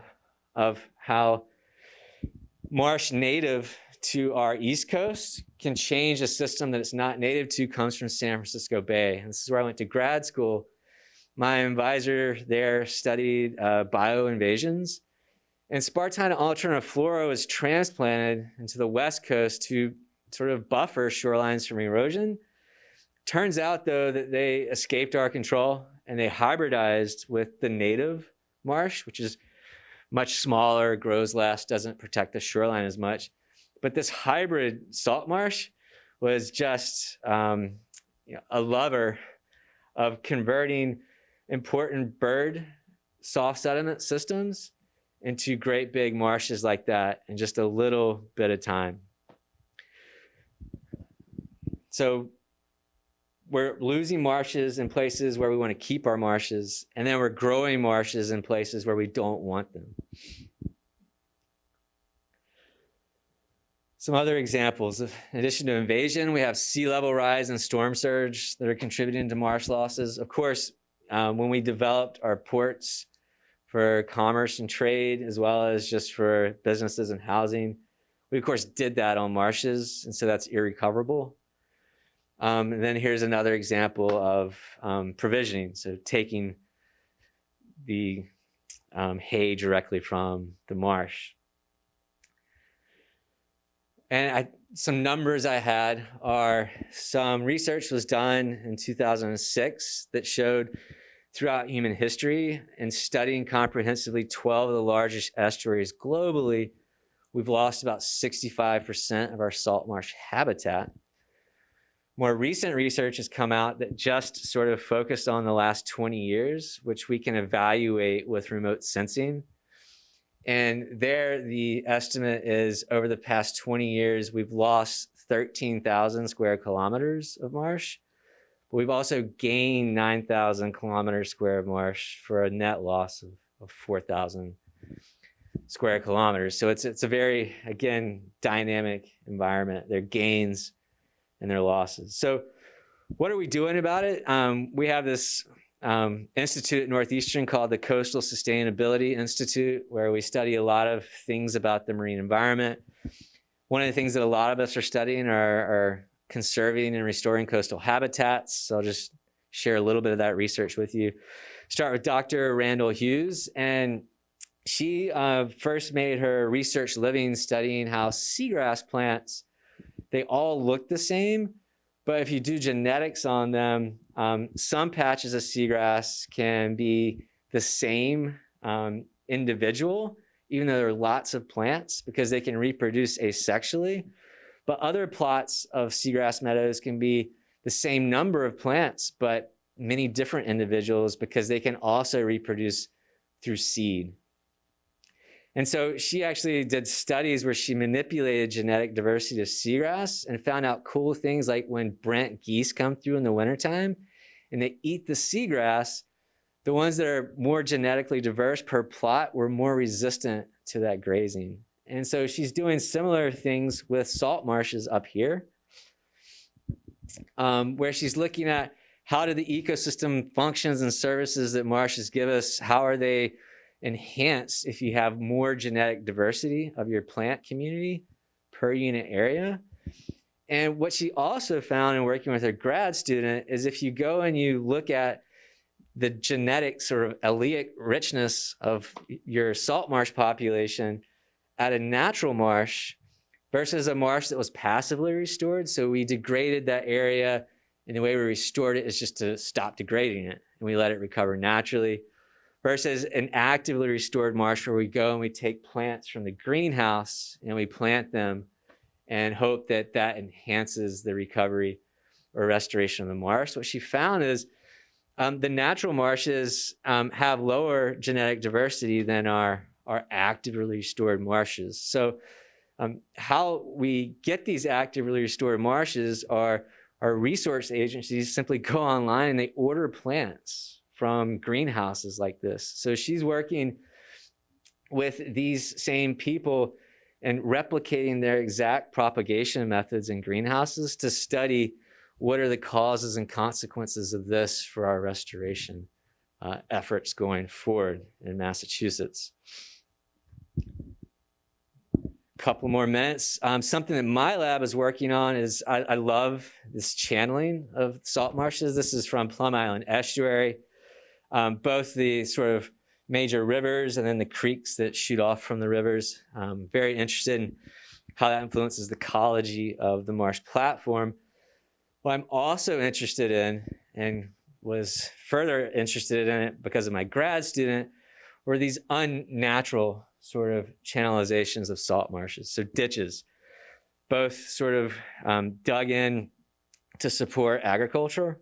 of how marsh native to our East Coast can change a system that it's not native to comes from San Francisco Bay. And this is where I went to grad school. My advisor there studied bioinvasions, and Spartina alternate flora was transplanted into the West Coast to sort of buffer shorelines from erosion. Turns out, though, that they escaped our control and they hybridized with the native marsh, which is much smaller, grows less, doesn't protect the shoreline as much. But this hybrid salt marsh was just a lover of converting important bird soft sediment systems into great big marshes like that in just a little bit of time. So we're losing marshes in places where we want to keep our marshes, and then we're growing marshes in places where we don't want them. Some other examples. In addition to invasion, we have sea level rise and storm surge that are contributing to marsh losses. Of course, when we developed our ports for commerce and trade, as well as just for businesses and housing, we of course did that on marshes, and so that's irrecoverable. And then here's another example of provisioning, so taking the hay directly from the marsh. And some numbers I had are some research was done in 2006 that showed throughout human history, in studying comprehensively 12 of the largest estuaries globally, we've lost about 65% of our salt marsh habitat. More recent research has come out that just sort of focused on the last 20 years, which we can evaluate with remote sensing. And there, the estimate is over the past 20 years, we've lost 13,000 square kilometers of marsh. But we've also gained 9,000 kilometers square of marsh for a net loss of 4,000 square kilometers. So it's a very, again, dynamic environment. There are gains and there are losses. So what are we doing about it? We have this institute at Northeastern called the Coastal Sustainability Institute, where we study a lot of things about the marine environment. One of the things that a lot of us are studying are conserving and restoring coastal habitats. So I'll just share a little bit of that research with you. Start with Dr. Randall Hughes, and she first made her research living studying how seagrass plants, they all look the same, but if you do genetics on them, some patches of seagrass can be the same individual, even though there are lots of plants, because they can reproduce asexually. But other plots of seagrass meadows can be the same number of plants, but many different individuals, because they can also reproduce through seed. And so she actually did studies where she manipulated genetic diversity of seagrass and found out cool things like when Brent geese come through in the wintertime and they eat the seagrass, the ones that are more genetically diverse per plot were more resistant to that grazing. And so she's doing similar things with salt marshes up here, where she's looking at how do the ecosystem functions and services that marshes give us, how are they enhanced if you have more genetic diversity of your plant community per unit area. And what she also found in working with her grad student is if you go and you look at the genetic sort of allelic richness of your salt marsh population at a natural marsh versus a marsh that was passively restored. So we degraded that area, and the way we restored it is just to stop degrading it, and we let it recover naturally. Versus an actively restored marsh where we go and we take plants from the greenhouse and we plant them and hope that that enhances the recovery or restoration of the marsh. What she found is the natural marshes have lower genetic diversity than our actively restored marshes. So how we get these actively restored marshes are our resource agencies simply go online and they order plants from greenhouses like this. So she's working with these same people and replicating their exact propagation methods in greenhouses to study what are the causes and consequences of this for our restoration efforts going forward in Massachusetts. Couple more minutes. Something that my lab is working on is I love this channeling of salt marshes. This is from Plum Island Estuary. Both the sort of major rivers and then the creeks that shoot off from the rivers. Very interested in how that influences the ecology of the marsh platform. What I'm also interested in, and was further interested in it because of my grad student, were these unnatural sort of channelizations of salt marshes. So ditches, both sort of dug in to support agriculture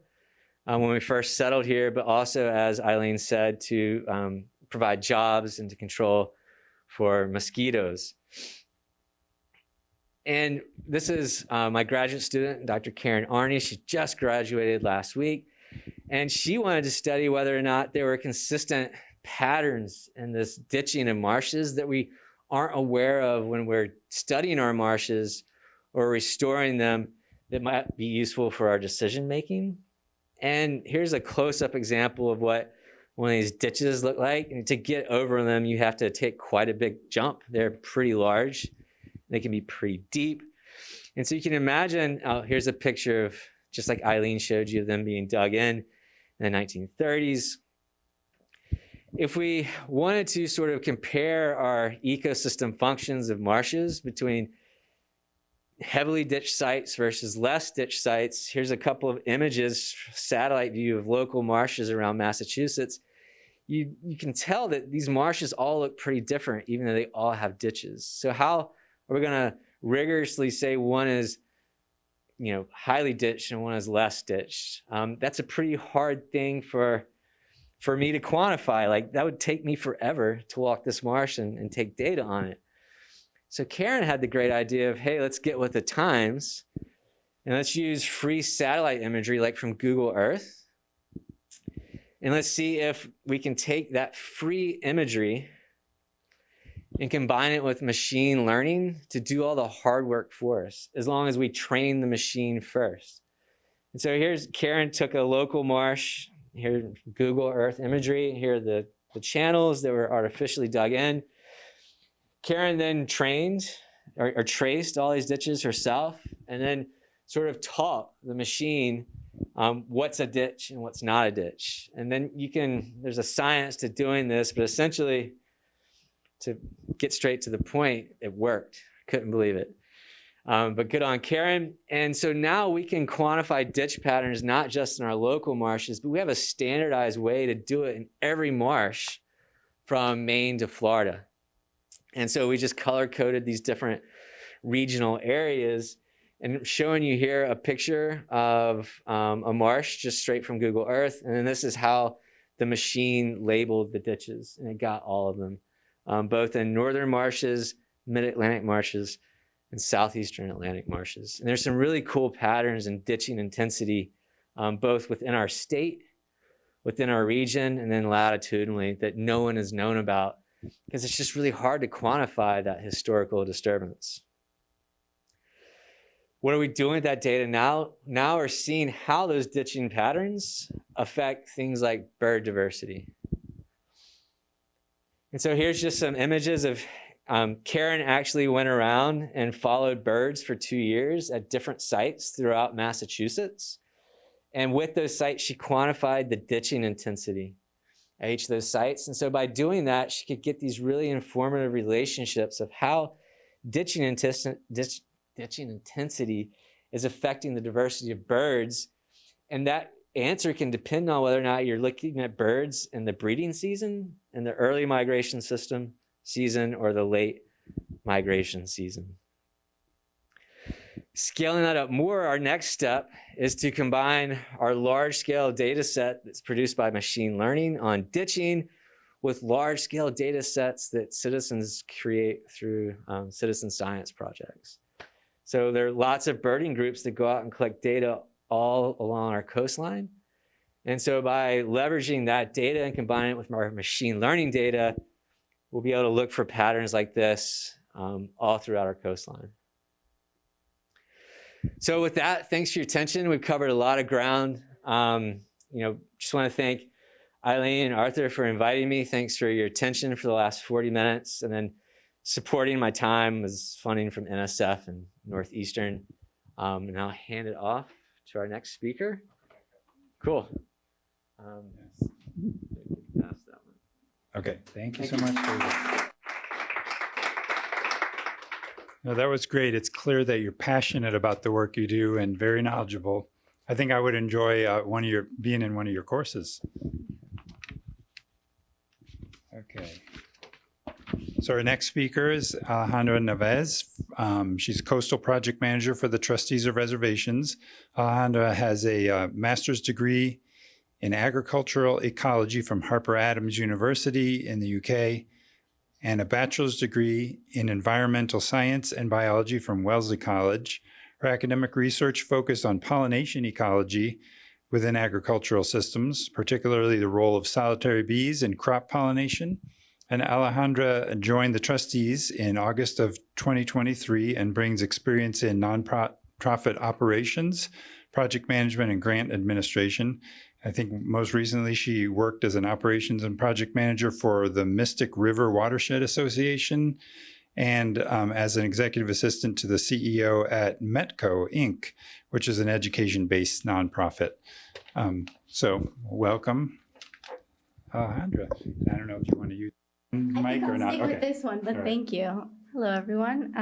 when we first settled here, but also, as Eileen said, to provide jobs and to control for mosquitoes. And this is my graduate student, Dr. Karen Arney. She just graduated last week, and she wanted to study whether or not there were consistent patterns in this ditching of marshes that we aren't aware of when we're studying our marshes or restoring them that might be useful for our decision making. And here's a close-up example of what one of these ditches look like. And to get over them, you have to take quite a big jump. They're pretty large. They can be pretty deep. And so you can imagine, here's a picture of, just like Eileen showed you, them being dug in the 1930s. If we wanted to sort of compare our ecosystem functions of marshes between heavily ditched sites versus less ditched sites, here's a couple of images, satellite view of local marshes around Massachusetts. You can tell that these marshes all look pretty different, even though they all have ditches. So how are we going to rigorously say one is, highly ditched and one is less ditched? That's a pretty hard thing for me to quantify. Like, that would take me forever to walk this marsh and take data on it. So Karen had the great idea of, hey, let's get with the times and let's use free satellite imagery like from Google Earth. And let's see if we can take that free imagery and combine it with machine learning to do all the hard work for us, as long as we train the machine first. And so here's Karen took a local marsh, here Google Earth imagery, here are the channels that were artificially dug in. Karen then trained or traced all these ditches herself and then sort of taught the machine what's a ditch and what's not a ditch. And then there's a science to doing this, but essentially, to get straight to the point, it worked. Couldn't believe it. But good on Karen. And so now we can quantify ditch patterns, not just in our local marshes, but we have a standardized way to do it in every marsh from Maine to Florida. And so we just color coded these different regional areas, and showing you here a picture of a marsh just straight from Google Earth. And then this is how the machine labeled the ditches, and it got all of them, both in northern marshes, mid-Atlantic marshes, and southeastern Atlantic marshes. And there's some really cool patterns in ditching intensity, both within our state, within our region, and then latitudinally that no one has known about, because it's just really hard to quantify that historical disturbance. What are we doing with that data now? Now we're seeing how those ditching patterns affect things like bird diversity. And so here's just some images of Karen actually went around and followed birds for 2 years at different sites throughout Massachusetts. And with those sites, she quantified the ditching intensity at each of those sites. And so by doing that, she could get these really informative relationships of how ditching intensity is affecting the diversity of birds. And that answer can depend on whether or not you're looking at birds in the breeding season, in the early migration season, or the late migration season. Scaling that up more, our next step is to combine our large-scale data set that's produced by machine learning on ditching with large-scale data sets that citizens create through citizen science projects. So there are lots of birding groups that go out and collect data all along our coastline. And so by leveraging that data and combining it with our machine learning data, we'll be able to look for patterns like this all throughout our coastline. So with that, thanks for your attention. We've covered a lot of ground. Just want to thank Eileen and Arthur for inviting me. Thanks for your attention for the last 40 minutes. And then supporting my time was funding from NSF and Northeastern. And I'll hand it off to our next speaker. Cool. Pass that one. Okay, thank you so much for this. No, that was great. It's clear that you're passionate about the work you do and very knowledgeable. I think I would enjoy being in one of your courses. Okay. So our next speaker is Alejandra Neves. She's Coastal Project Manager for the Trustees of Reservations. Alejandra has a master's degree in agricultural ecology from Harper Adams University in the UK, and a bachelor's degree in environmental science and biology from Wellesley College. Her academic research focused on pollination ecology within agricultural systems, particularly the role of solitary bees in crop pollination. And Alejandra joined the trustees in August of 2023 and brings experience in nonprofit operations, project management, and grant administration. I think most recently she worked as an operations and project manager for the Mystic River Watershed Association and as an executive assistant to the CEO at Metco, Inc., which is an education-based nonprofit. So welcome, Alejandra. I don't know if you want to use the mic or not. Stick with this one, but All right. thank you. Hello, everyone.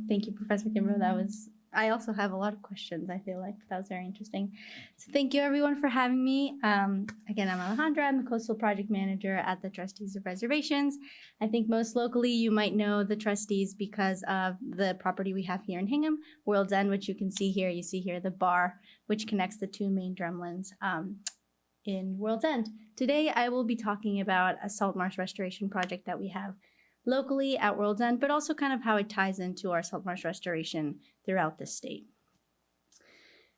Thank you, Professor Kimbrough. I also have a lot of questions. I feel like that was very interesting. So thank you, everyone, for having me. Again, I'm Alejandra. I'm the Coastal Project Manager at the Trustees of Reservations. I think most locally, you might know the trustees because of the property we have here in Hingham, World's End, which you can see here. You see here the bar, which connects the two main drumlins in World's End. Today, I will be talking about a salt marsh restoration project that we have locally at World's End, but also kind of how it ties into our salt marsh restoration throughout the state.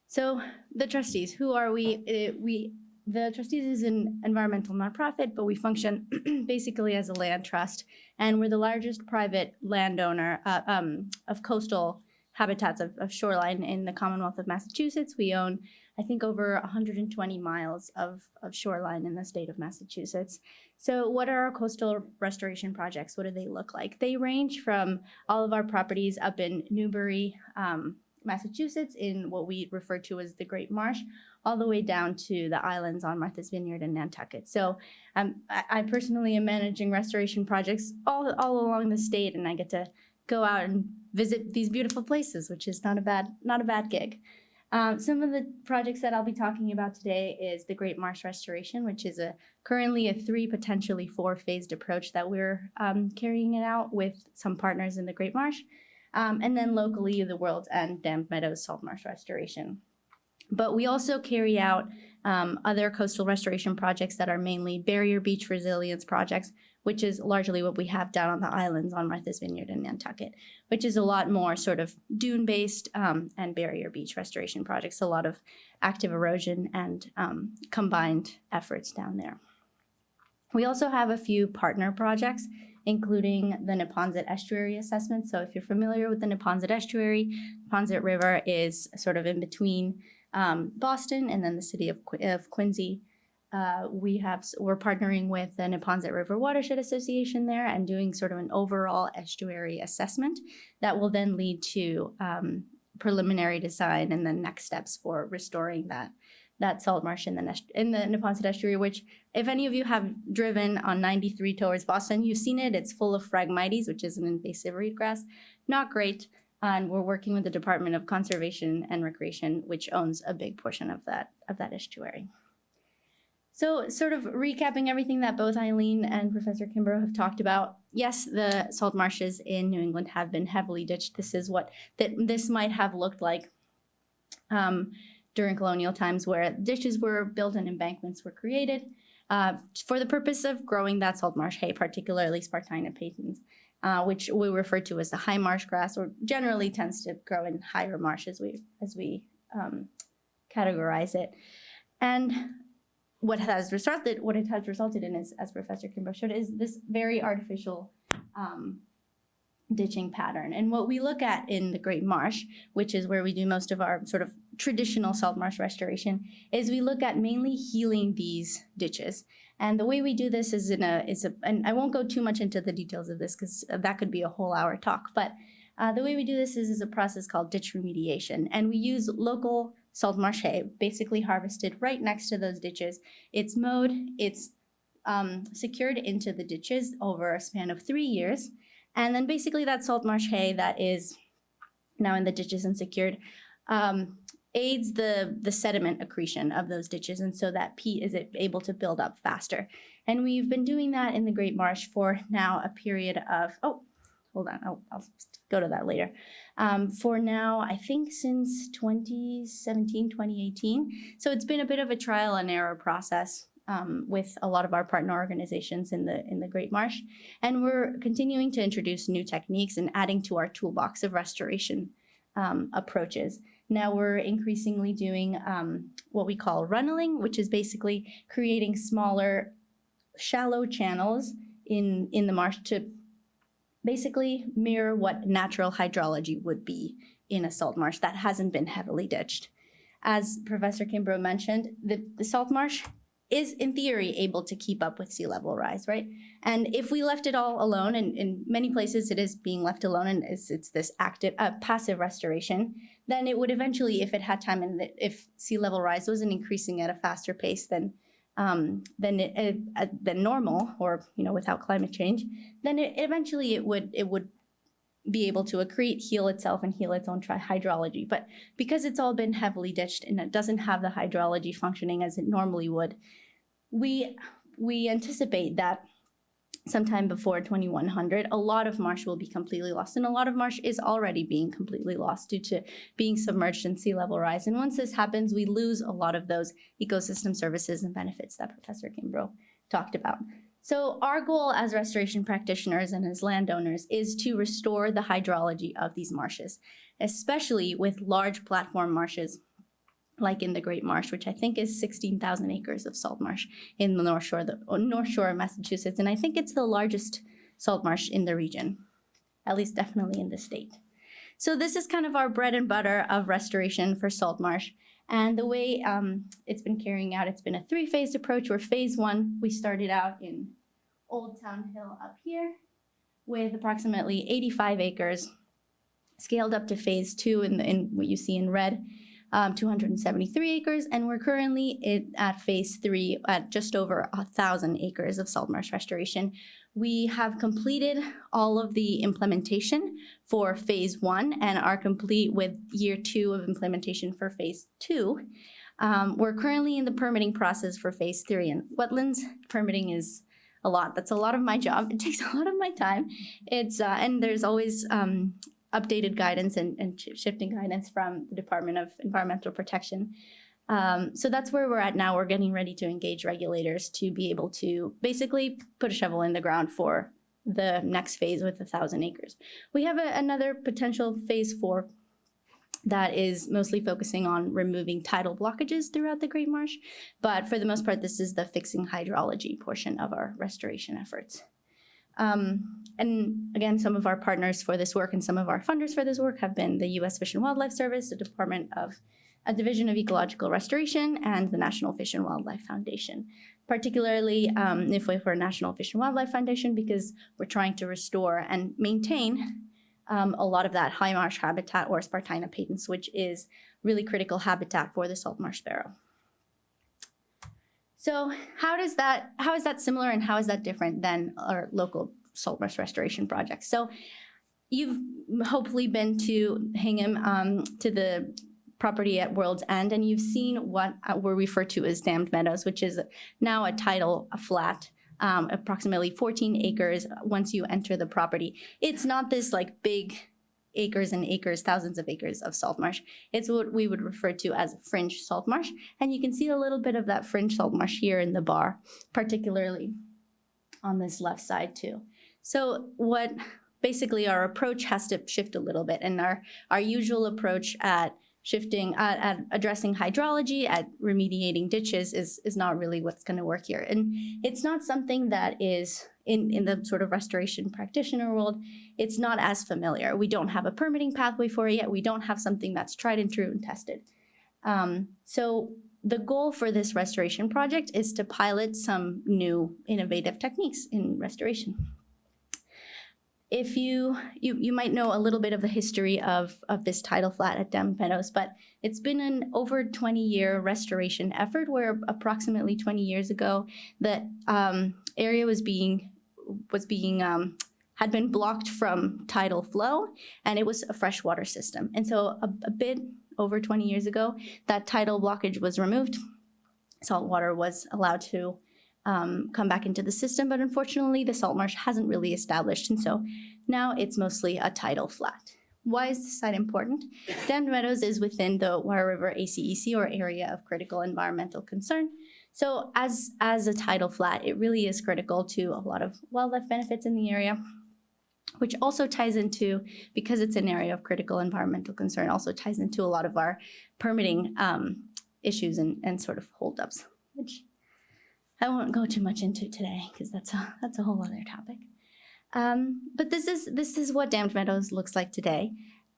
So the trustees, who are we? The trustees is an environmental nonprofit, but we function basically as a land trust, and we're the largest private landowner of coastal habitats of shoreline in the Commonwealth of Massachusetts. We own, I think, over 120 miles of shoreline in the state of Massachusetts. So what are our coastal restoration projects? What do they look like? They range from all of our properties up in Newbury, Massachusetts, in what we refer to as the Great Marsh, all the way down to the islands on Martha's Vineyard and Nantucket. So I personally am managing restoration projects all along the state, and I get to go out and visit these beautiful places, which is not a bad gig. Some of the projects that I'll be talking about today is the Great Marsh Restoration, which is currently a 3, potentially 4-phased approach that we're carrying it out with some partners in the Great Marsh. And then locally, the World's End Dammed Meadows Salt Marsh Restoration. But we also carry out other coastal restoration projects that are mainly barrier beach resilience projects, which is largely what we have down on the islands on Martha's Vineyard and Nantucket, which is a lot more sort of dune-based and barrier beach restoration projects, a lot of active erosion and combined efforts down there. We also have a few partner projects, including the Neponset Estuary Assessment. So if you're familiar with the Neponset Estuary, Neponset River is sort of in between Boston and then the city of Quincy. We're partnering with the Neponset River Watershed Association there and doing sort of an overall estuary assessment that will then lead to preliminary design and then next steps for restoring that salt marsh in the Neponset Estuary, which if any of you have driven on 93 towards Boston, you've seen it. It's full of Phragmites, which is an invasive reed grass. Not great. And we're working with the Department of Conservation and Recreation, which owns a big portion of that estuary. So sort of recapping everything that both Eileen and Professor Kimbrough have talked about, yes, the salt marshes in New England have been heavily ditched. This is what this might have looked like during colonial times, where ditches were built and embankments were created for the purpose of growing that salt marsh hay, particularly Spartina patens, which we refer to as the high marsh grass, or generally tends to grow in higher marsh as we categorize it. And what it has resulted in is, as Professor Kimbrough showed, is this very artificial ditching pattern. And what we look at in the Great Marsh, which is where we do most of our sort of traditional salt marsh restoration, is we look at mainly healing these ditches. And the way we do this is and I won't go too much into the details of this because that could be a whole hour talk, but the way we do this is a process called ditch remediation. And we use local salt marsh hay, basically harvested right next to those ditches. It's mowed, it's secured into the ditches over a span of 3 years. And then basically that salt marsh hay that is now in the ditches and secured aids the sediment accretion of those ditches, and so that peat is able to build up faster. And we've been doing that in the Great Marsh for now a period of, hold on, I'll go to that later. For now, I think since 2017, 2018. So it's been a bit of a trial and error process with a lot of our partner organizations in the Great Marsh. And we're continuing to introduce new techniques and adding to our toolbox of restoration approaches. Now we're increasingly doing what we call runneling, which is basically creating smaller, shallow channels in the marsh to basically mirror what natural hydrology would be in a salt marsh that hasn't been heavily ditched. As Professor Kimbrough mentioned, the salt marsh is in theory able to keep up with sea level rise, right? And if we left it all alone, and in many places it is being left alone and it's this active, passive restoration, then it would eventually, if it had time and if sea level rise wasn't increasing at a faster pace than normal, or without climate change, then eventually it would be able to accrete, heal itself, and heal its own hydrology. But because it's all been heavily ditched and it doesn't have the hydrology functioning as it normally would, we anticipate that sometime before 2100, a lot of marsh will be completely lost. And a lot of marsh is already being completely lost due to being submerged in sea level rise. And once this happens, we lose a lot of those ecosystem services and benefits that Professor Kimbrough talked about. So our goal as restoration practitioners and as landowners is to restore the hydrology of these marshes, especially with large platform marshes like in the Great Marsh, which I think is 16,000 acres of salt marsh in the North Shore of Massachusetts. And I think it's the largest salt marsh in the region, at least definitely in the state. So this is kind of our bread and butter of restoration for salt marsh. And the way it's been carrying out, it's been a 3-phased approach, where phase 1, we started out in Old Town Hill up here with approximately 85 acres, scaled up to phase 2 in what you see in red, 273 acres, and we're currently at phase 3 at just over 1,000 acres of salt marsh restoration. We have completed all of the implementation for phase 1 and are complete with year 2 of implementation for phase 2. We're currently in the permitting process for phase 3, and wetlands permitting is a lot. That's a lot of my job. It takes a lot of my time. It's and there's always updated guidance and shifting guidance from the Department of Environmental Protection. So that's where we're at now. We're getting ready to engage regulators to be able to basically put a shovel in the ground for the next phase with 1,000 acres. We have another potential phase 4 that is mostly focusing on removing tidal blockages throughout the Great Marsh. But for the most part, this is the fixing hydrology portion of our restoration efforts. And again, some of our partners for this work and some of our funders for this work have been the U.S. Fish and Wildlife Service, the Division of Ecological Restoration, and the National Fish and Wildlife Foundation. Particularly NIFWA for National Fish and Wildlife Foundation, because we're trying to restore and maintain a lot of that high marsh habitat, or Spartina patens, which is really critical habitat for the salt marsh sparrow. So how is that similar and how is that different than our local salt marsh restoration projects? So you've hopefully been to Hingham, to the property at World's End, and you've seen what we refer to as dammed meadows, which is now a tidal flat, approximately 14 acres once you enter the property. It's not this like big acres and acres, thousands of acres of salt marsh. It's what we would refer to as fringe salt marsh. And you can see a little bit of that fringe salt marsh here in the bar, particularly on this left side too. So what basically our approach has to shift a little bit, and our usual approach at addressing hydrology, at remediating ditches is not really what's going to work here. And it's not something that is in the sort of restoration practitioner world, it's not as familiar. We don't have a permitting pathway for it yet. We don't have something that's tried and true and tested. So the goal for this restoration project is to pilot some new innovative techniques in restoration. If you might know a little bit of the history of this tidal flat at Dammed Meadows, but it's been an over 20-year restoration effort where approximately 20 years ago, the area had been blocked from tidal flow, and it was a freshwater system. And so a bit over 20 years ago, that tidal blockage was removed. Salt water was allowed to come back into the system, but unfortunately the salt marsh hasn't really established, and so now it's mostly a tidal flat. Why is this site important? Dammed Meadows is within the Wire River ACEC, or Area of Critical Environmental Concern. So as a tidal flat, it really is critical to a lot of wildlife benefits in the area, which also ties into, because it's an area of critical environmental concern, also ties into a lot of our permitting issues and sort of holdups, which I won't go too much into today because that's a whole other topic. But this is what Dammed Meadows looks like today.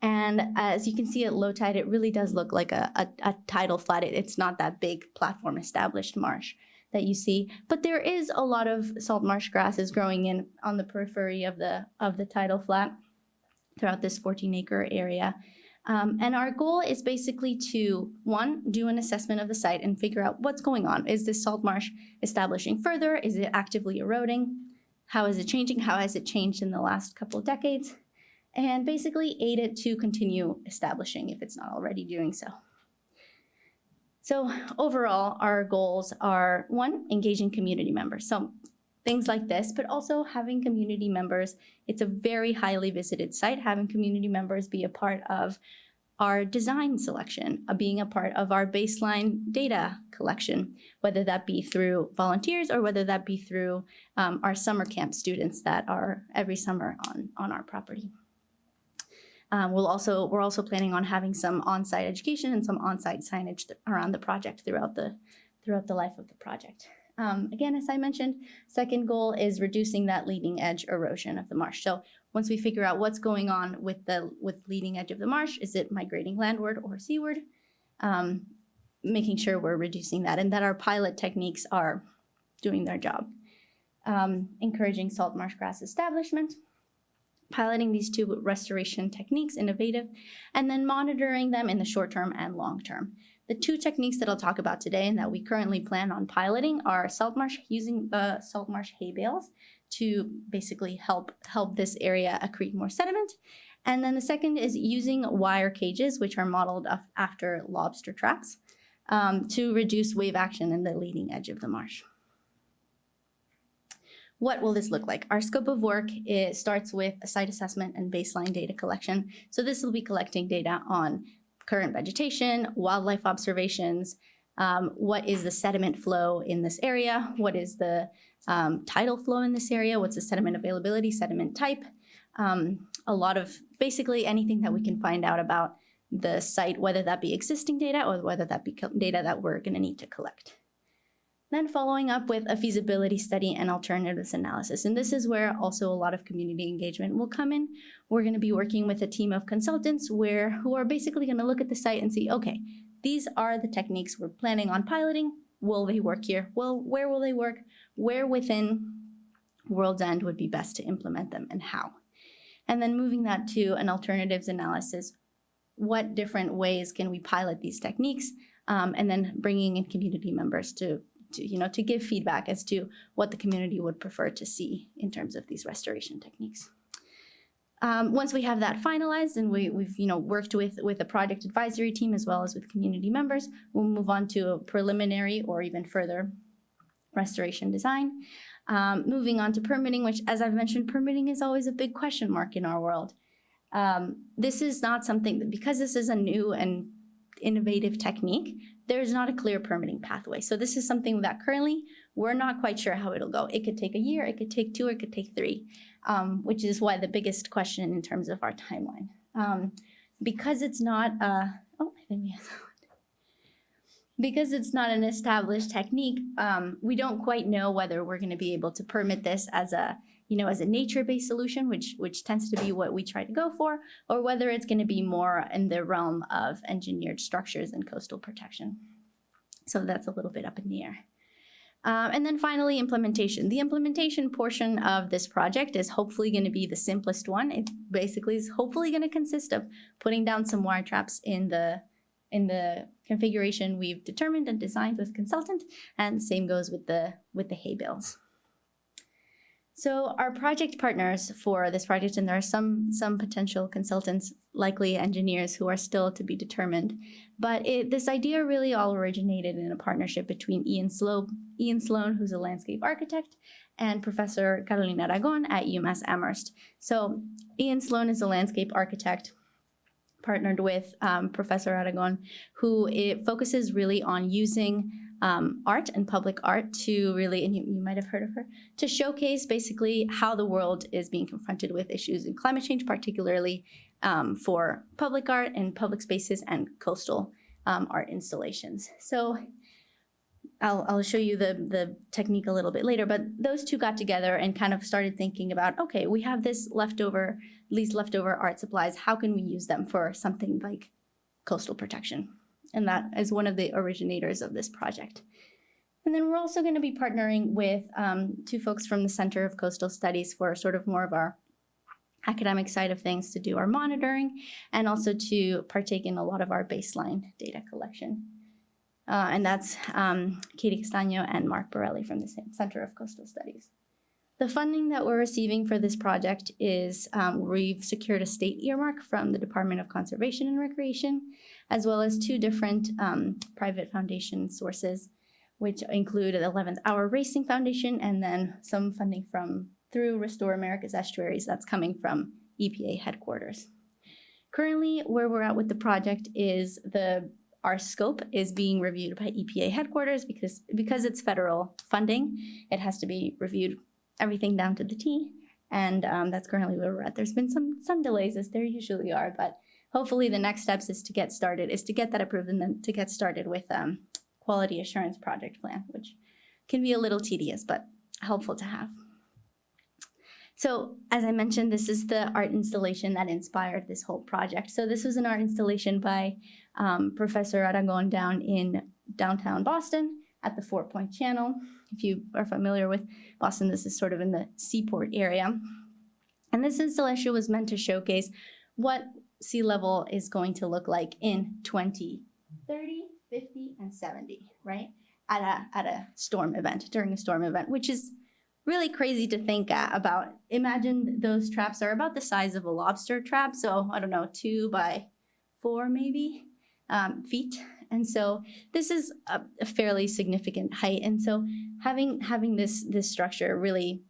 And as you can see at low tide, it really does look like a tidal flat. It's not that big platform established marsh that you see, but there is a lot of salt marsh grasses growing in on the periphery of the tidal flat throughout this 14-acre area. And our goal is basically to, one, do an assessment of the site and figure out what's going on. Is this salt marsh establishing further? Is it actively eroding? How is it changing? How has it changed in the last couple of decades? And basically aid it to continue establishing if it's not already doing so. So overall, our goals are, one, engaging community members. So things like this, but also having community members. It's a very highly visited site. Having community members be a part of our design selection, being a part of our baseline data collection, whether that be through volunteers or whether that be through our summer camp students that are every summer on our property. We're also planning on having some on-site education and some on-site signage around the project throughout the life of the project. Again, as I mentioned, second goal is reducing that leading edge erosion of the marsh. So once we figure out what's going on with leading edge of the marsh, is it migrating landward or seaward? Making sure we're reducing that and that our pilot techniques are doing their job. Encouraging salt marsh grass establishment. piloting these two restoration techniques, innovative, and then monitoring them in the short term and long term. The two techniques that I'll talk about today and that we currently plan on piloting are salt marsh, using the salt marsh hay bales to basically help this area accrete more sediment. And then the second is using wire cages, which are modeled after lobster traps, to reduce wave action in the leading edge of the marsh. What will this look like? Our scope of work starts with a site assessment and baseline data collection. So this will be collecting data on current vegetation, wildlife observations, what is the sediment flow in this area, what is the tidal flow in this area, what's the sediment availability, sediment type, a lot of basically anything that we can find out about the site, whether that be existing data or whether that be data that we're going to need to collect. Then following up with a feasibility study and alternatives analysis. And this is where also a lot of community engagement will come in. We're going to be working with a team of consultants who are basically going to look at the site and see, okay, these are the techniques we're planning on piloting. Will they work here? Well, where will they work? Where within World's End would be best to implement them and how? And then moving that to an alternatives analysis. What different ways can we pilot these techniques? And then bringing in community members to give feedback as to what the community would prefer to see in terms of these restoration techniques. Once we have that finalized and we've worked with a project advisory team as well as with community members, we'll move on to a preliminary or even further restoration design. Moving on to permitting, which, as I've mentioned, permitting is always a big question mark in our world. This is not something that, because this is a new and innovative technique, there's not a clear permitting pathway. So this is something that currently we're not quite sure how it'll go. It could take a year, it could take 2, or it could take 3, which is why the biggest question in terms of our timeline. Because it's not because it's not an established technique, we don't quite know whether we're going to be able to permit this as a nature-based solution, which tends to be what we try to go for, or whether it's going to be more in the realm of engineered structures and coastal protection. So that's a little bit up in the air. And then finally, implementation. The implementation portion of this project is hopefully going to be the simplest one. It basically is hopefully going to consist of putting down some wire traps in the configuration we've determined and designed with consultant, and the same goes with the hay bales. So our project partners for this project, and there are some potential consultants, likely engineers, who are still to be determined, but this idea really all originated in a partnership between Ian Sloan, who's a landscape architect, and Professor Carolina Aragon at UMass Amherst. So Ian Sloan is a landscape architect partnered with Professor Aragon, who focuses really on using art and public art to really, and you might have heard of her, to showcase basically how the world is being confronted with issues in climate change, particularly for public art and public spaces and coastal art installations. So I'll show you the technique a little bit later, but those two got together and kind of started thinking about, okay, we have these leftover art supplies. How can we use them for something like coastal protection? And that is one of the originators of this project. And then we're also going to be partnering with 2 folks from the Center of Coastal Studies for sort of more of our academic side of things, to do our monitoring and also to partake in a lot of our baseline data collection. And that's Katie Castagno and Mark Borelli from the Center of Coastal Studies. The funding that we're receiving for this project is we've secured a state earmark from the Department of Conservation and Recreation, as well as 2 different private foundation sources, which include the 11th Hour Racing Foundation and then some funding through Restore America's Estuaries that's coming from EPA headquarters. Currently, where we're at with the project is our scope is being reviewed by EPA headquarters because it's federal funding. It has to be reviewed, everything down to the T, and that's currently where we're at. There's been some delays, as there usually are, but hopefully the next steps is to get that approved and then to get started with quality assurance project plan, which can be a little tedious, but helpful to have. So as I mentioned, this is the art installation that inspired this whole project. So this was an art installation by Professor Aragon down in downtown Boston at the 4 Point Channel. If you are familiar with Boston, this is sort of in the seaport area. And this installation was meant to showcase what sea level is going to look like in 2030, 50, and 70, right? At a storm event, during a storm event, which is really crazy to think about. Imagine those traps are about the size of a lobster trap. So I don't know, 2 by 4 maybe feet. And so this is a fairly significant height. And so having this structure really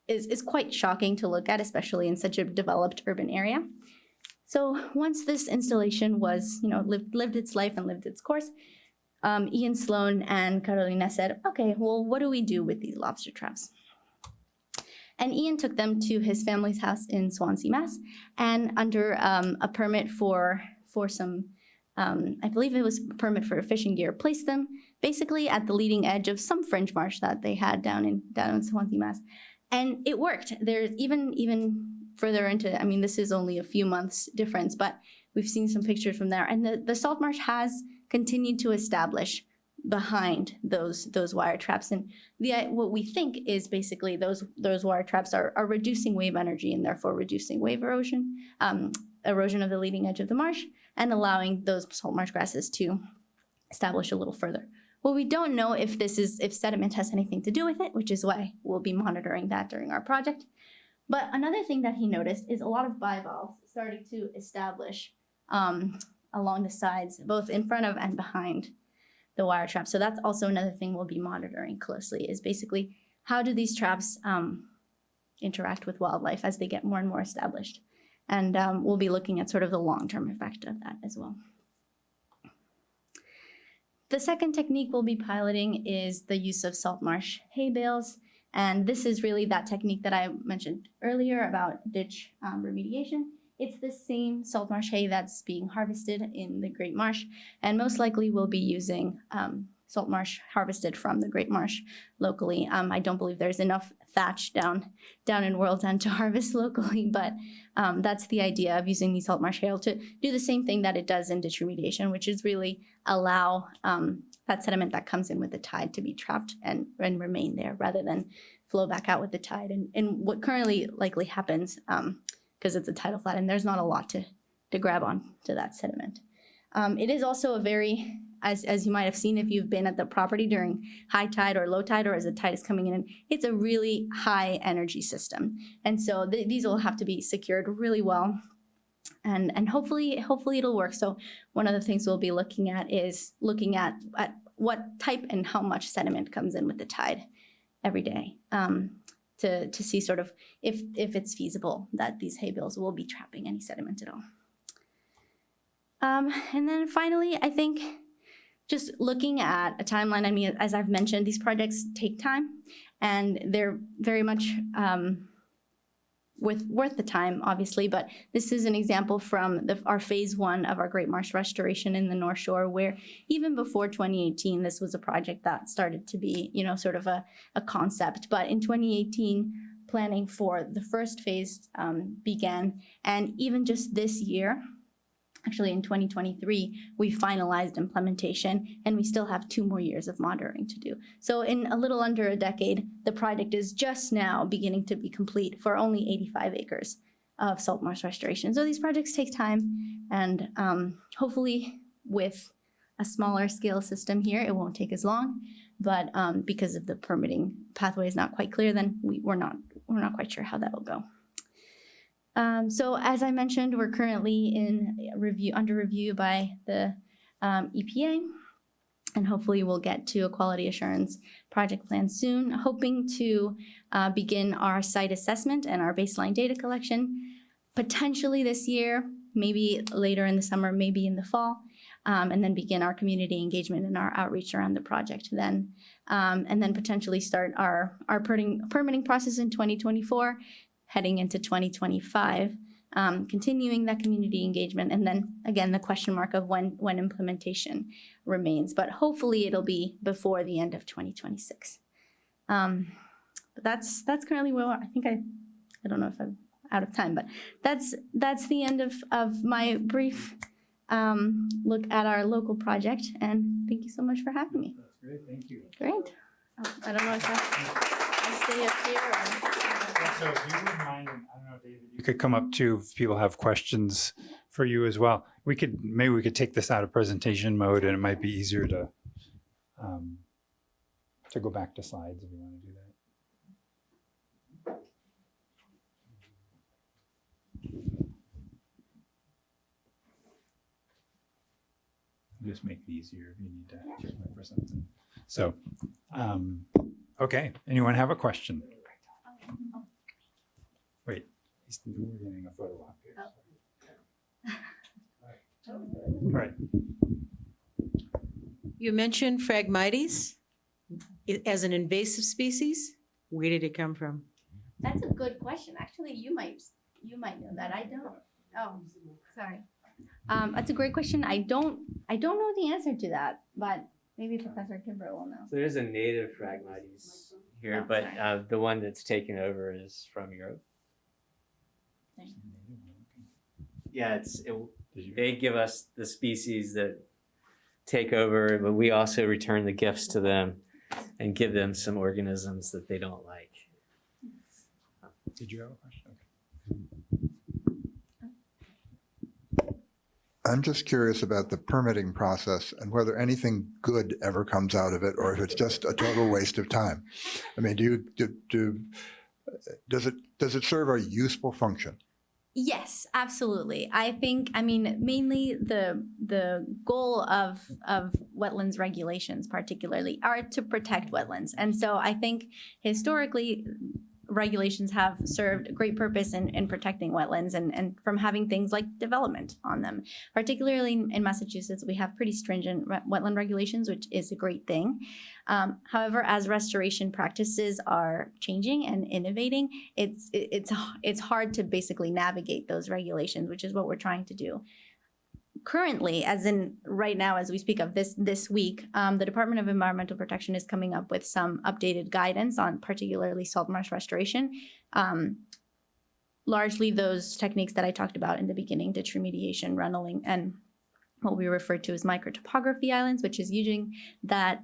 is quite shocking to look at, especially in such a developed urban area. So once this installation was, lived its life and lived its course, Ian Sloan and Carolina said, okay, well, what do we do with these lobster traps? And Ian took them to his family's house in Swansea, Mass. And under a permit for some, I believe it was a permit for fishing gear, placed them basically at the leading edge of some fringe marsh that they had down in Swansea, Mass. And it worked. There's even further into, I mean, this is only a few months difference, but we've seen some pictures from there. And the salt marsh has continued to establish behind those wire traps. And what we think is basically those wire traps are reducing wave energy and therefore reducing wave erosion, erosion of the leading edge of the marsh, and allowing those salt marsh grasses to establish a little further. Well, we don't know if sediment has anything to do with it, which is why we'll be monitoring that during our project. But another thing that he noticed is a lot of bivalves starting to establish along the sides, both in front of and behind the wire trap. So that's also another thing we'll be monitoring closely, is basically how do these traps interact with wildlife as they get more and more established. And we'll be looking at sort of the long-term effect of that as well. The second technique we'll be piloting is the use of salt marsh hay bales. And this is really that technique that I mentioned earlier about ditch remediation. It's the same salt marsh hay that's being harvested in the Great Marsh, and most likely we'll be using salt marsh harvested from the Great Marsh locally. I don't believe there's enough thatch down in World's End to harvest locally, but that's the idea of using the salt marsh hay to do the same thing that it does in ditch remediation, which is really allow that sediment that comes in with the tide to be trapped and remain there rather than flow back out with the tide. And what currently likely happens, because it's a tidal flat and there's not a lot to grab on to that sediment. It is also a very, as you might have seen if you've been at the property during high tide or low tide or as the tide is coming in, it's a really high energy system. And so these will have to be secured really well. And hopefully it'll work. So one of the things we'll be looking at is looking at what type and how much sediment comes in with the tide every day. To see sort of if it's feasible that these hay bales will be trapping any sediment at all. And then finally, I think just looking at a timeline, I mean, as I've mentioned, these projects take time and they're very much worth the time, obviously, but this is an example from our phase 1 of our Great Marsh restoration in the North Shore, where even before 2018, this was a project that started to be, sort of a concept. But in 2018, planning for the first phase began, and even just this year, actually in 2023, we finalized implementation, and we still have 2 more years of monitoring to do. So in a little under a decade, the project is just now beginning to be complete for only 85 acres of salt marsh restoration. So these projects take time, and hopefully with a smaller scale system here, it won't take as long, but because of the permitting pathway is not quite clear, then we're not quite sure how that will go. So as I mentioned, we're currently under review by the EPA, and hopefully we'll get to a quality assurance project plan soon, hoping to begin our site assessment and our baseline data collection potentially this year, maybe later in the summer, maybe in the fall, and then begin our community engagement and our outreach around the project then, and then potentially start our permitting process in 2024, heading into 2025, continuing that community engagement, and then again the question mark of when implementation remains. But hopefully it'll be before the end of 2026. But that's currently where I think I don't know if I'm out of time, but that's the end of my brief look at our local project. And thank you so much for having me. That's great, thank you. Great. Oh, I don't know if I stay up here or. So if you would mind, You could come up too if people have questions for you as well. Maybe we could take this out of presentation mode, and it might be easier to go back to slides if you want to do that. Just make it easier if you need to look for something. So, okay. Anyone have a question? Wait, we're getting a photo op here. All right. You mentioned Phragmites as an invasive species. Where did it come from? That's a good question. Actually, you might know that. I don't. Oh, sorry. That's a great question. I don't know the answer to that, but maybe Professor Kimbrough will know. So there's a native Phragmites here, Oh, but sorry. the one that's taken over is from Europe. Yeah, they give us the species that take over, but we also return the gifts to them and give them some organisms that they don't like. Did you have a question? I'm just curious about the permitting process and whether anything good ever comes out of it, or if it's just a total waste of time. I mean, does it serve a useful function? Yes, absolutely. I mean, mainly the goal of wetlands regulations, particularly, are to protect wetlands, and so I think historically, regulations have served a great purpose in protecting wetlands and from having things like development on them. Particularly in Massachusetts, we have pretty stringent wetland regulations, which is a great thing. However, as restoration practices are changing and innovating, it's hard to basically navigate those regulations, which is what we're trying to do. Currently, as in right now, as we speak of this week, the Department of Environmental Protection is coming up with some updated guidance on particularly salt marsh restoration. Largely those techniques that I talked about in the beginning, ditch remediation, runneling, and what we refer to as microtopography islands, which is using that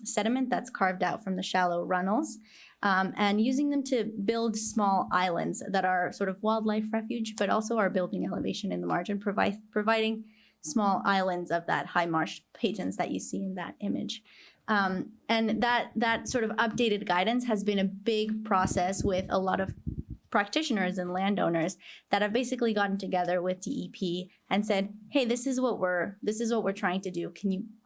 sediment that's carved out from the shallow runnels and using them to build small islands that are sort of wildlife refuge, but also are building elevation in the margin, providing small islands of that high marsh patents that you see in that image. And that sort of updated guidance has been a big process with a lot of practitioners and landowners that have basically gotten together with DEP and said, hey, this is what we're trying to do.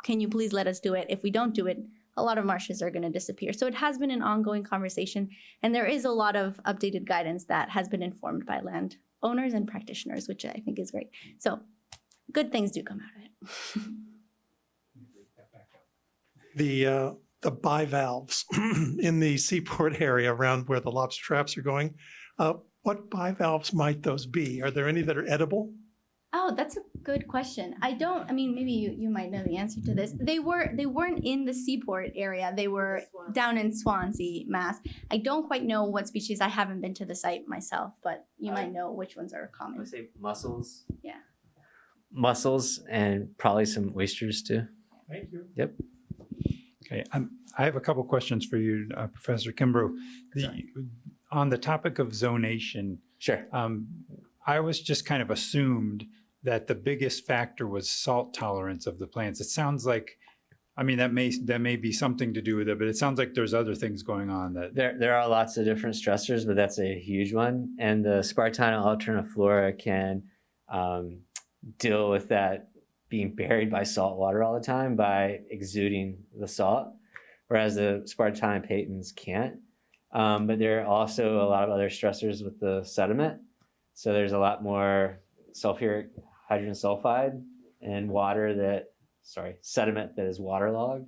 Can you please let us do it? If we don't do it, a lot of marshes are going to disappear. So it has been an ongoing conversation, and there is a lot of updated guidance that has been informed by landowners and practitioners, which I think is great. So good things do come out of it. The bivalves in the seaport area around where the lobster traps are going, what bivalves might those be? Are there any that are edible? Oh, that's a good question. Maybe you might know the answer to this. They weren't in the seaport area. They were down in Swansea, Mass. I don't quite know what species. I haven't been to the site myself, but you might know which ones are I common. would say mussels. Yeah. Mussels and probably some oysters too. Thank you. Yep. Okay, I have a couple questions for you, Professor Kimbrough. On the topic of zonation, Sure. I was just kind of assumed that the biggest factor was salt tolerance of the plants. It sounds like, that may be something to do with it, but it sounds like there's other things going on that. There are lots of different stressors, but that's a huge one. And the Spartina alterniflora can deal with that being buried by salt water all the time by exuding the salt, whereas the Spartina patens can't. But there are also a lot of other stressors with the sediment. So there's a lot more sulfuric hydrogen sulfide and sediment that is waterlogged.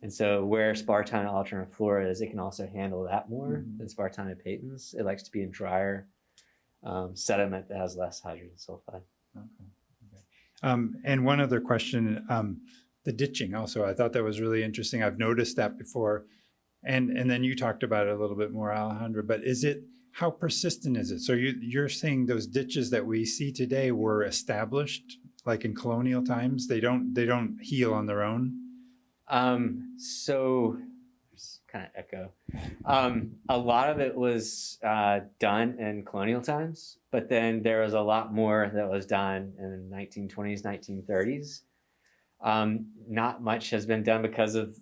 And so where Spartina alterniflora is, it can also handle that more than Spartina patens. It likes to be in drier sediment that has less hydrogen sulfide. Okay. And one other question, the ditching also, I thought that was really interesting. I've noticed that before. And then you talked about it a little bit more, Alejandra, but how persistent is it? So you're saying those ditches that we see today were established like in colonial times? They don't heal on their own? So there's kind kind of echo. A lot of it was done in colonial times, but then there was a lot more that was done in the 1920s, 1930s. Not much has been done because of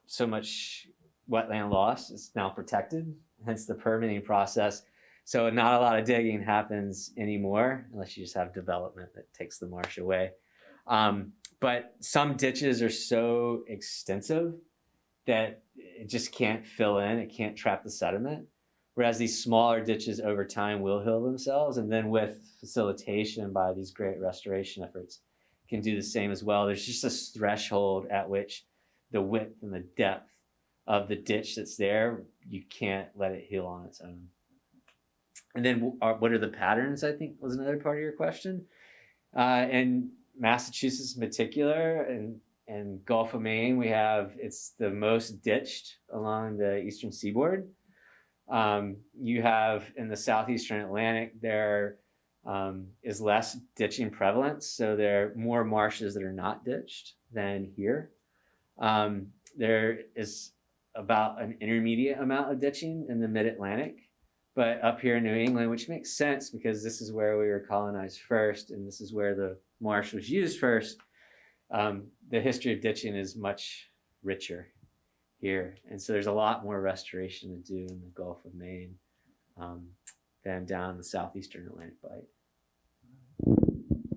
so much wetland loss. It's now protected, hence the permitting process. So not a lot of digging happens anymore unless you just have development that takes the marsh away. But some ditches are so extensive that it just can't fill in, it can't trap the sediment. Whereas these smaller ditches over time will heal themselves. And then with facilitation by these great restoration efforts can do the same as well. There's just this threshold at which the width and the depth of the ditch that's there, you can't let it heal on its own. And then what are the patterns, I think was another part of your question. In Massachusetts in particular, and Gulf of Maine, it's the most ditched along the eastern seaboard. You have in the southeastern Atlantic, there is less ditching prevalence. So there are more marshes that are not ditched than here. There is about an intermediate amount of ditching in the mid-Atlantic. But up here in New England, which makes sense because this is where we were colonized first, and this is where the marsh was used first, the history of ditching is much richer here. And so there's a lot more restoration to do in the Gulf of Maine than down the southeastern Atlantic Bight.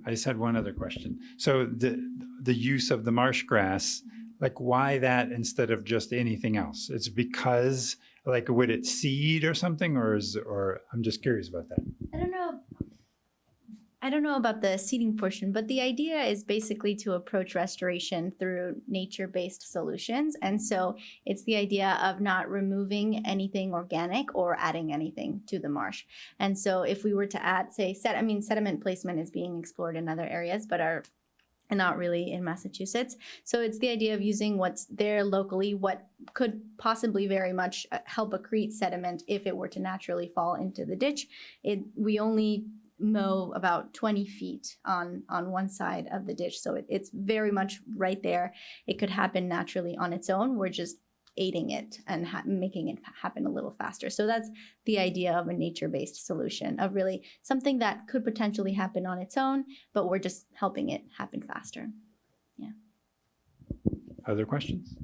I just had one other question. So the use of the marsh grass, like why that instead of just anything else? It's because like would it seed or something, or I'm just curious about that. I don't know about the seeding portion, but the idea is basically to approach restoration through nature-based solutions. And so it's the idea of not removing anything organic or adding anything to the marsh. And so if we were to add, say, sediment placement is being explored in other areas, but are not really in Massachusetts. So it's the idea of using what's there locally, what could possibly very much help accrete sediment if it were to naturally fall into the ditch. We only mow about 20 feet on one side of the ditch. So it's very much right there. It could happen naturally on its own. We're just aiding it and making it happen a little faster. So that's the idea of a nature-based solution, of really something that could potentially happen on its own, but we're just helping it happen faster. Yeah. Other questions?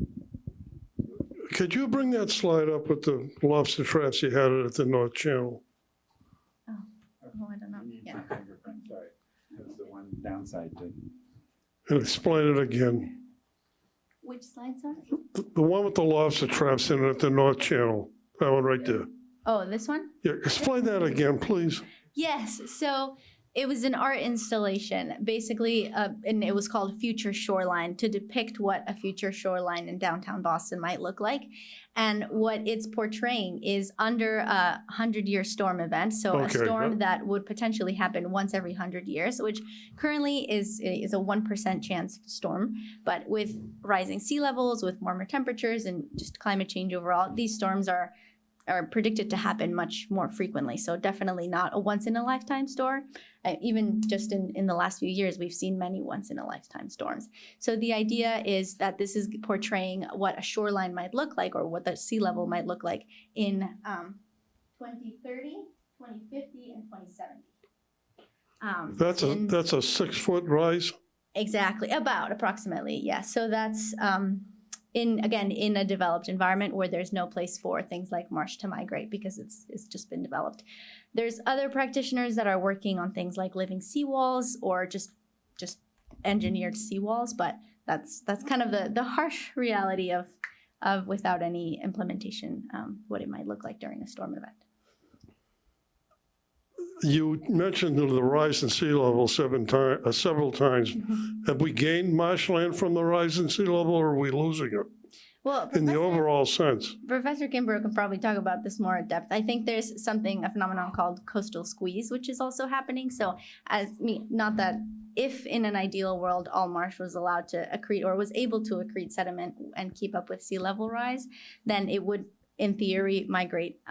Could you bring that slide up with the lobster traps you had at the North Channel? Oh, I don't know. Yeah. Sorry, that's the one downside to. And explain it again. Which slide, sorry? The one with the lobster traps in it at the North Channel, that one right there. Oh, this one? Yeah, explain that again, please. Yes. So it was an art installation, basically, and it was called Future Shoreline, to depict what a future shoreline in downtown Boston might look like. And what it's portraying is under a 100-year storm event, so a storm that would potentially happen once every 100 years, which currently is a 1% chance storm. But with rising sea levels, with warmer temperatures, and just climate change overall, these storms are predicted to happen much more frequently. So definitely not a once-in-a-lifetime storm. Even just in the last few years, we've seen many once-in-a-lifetime storms. So the idea is that this is portraying what a shoreline might look like, or what the sea level might look like in 2030, 2050, and 2070. That's a 6-foot rise? Exactly, approximately, yeah. So that's in a developed environment where there's no place for things like marsh to migrate because it's just been developed. There's other practitioners that are working on things like living seawalls or just engineered seawalls, but that's kind of the harsh reality of without any implementation, what it might look like during a storm event. You mentioned the rise in sea level several times. Mm-hmm. Have we gained marshland from the rise in sea level, or are we losing it Well, in the overall sense? Professor Kimbrough can probably talk about this more at depth. I think there's a phenomenon called coastal squeeze, which is also happening. So not that if in an ideal world all marsh was allowed to accrete or was able to accrete sediment and keep up with sea level rise, then it would in theory, migrate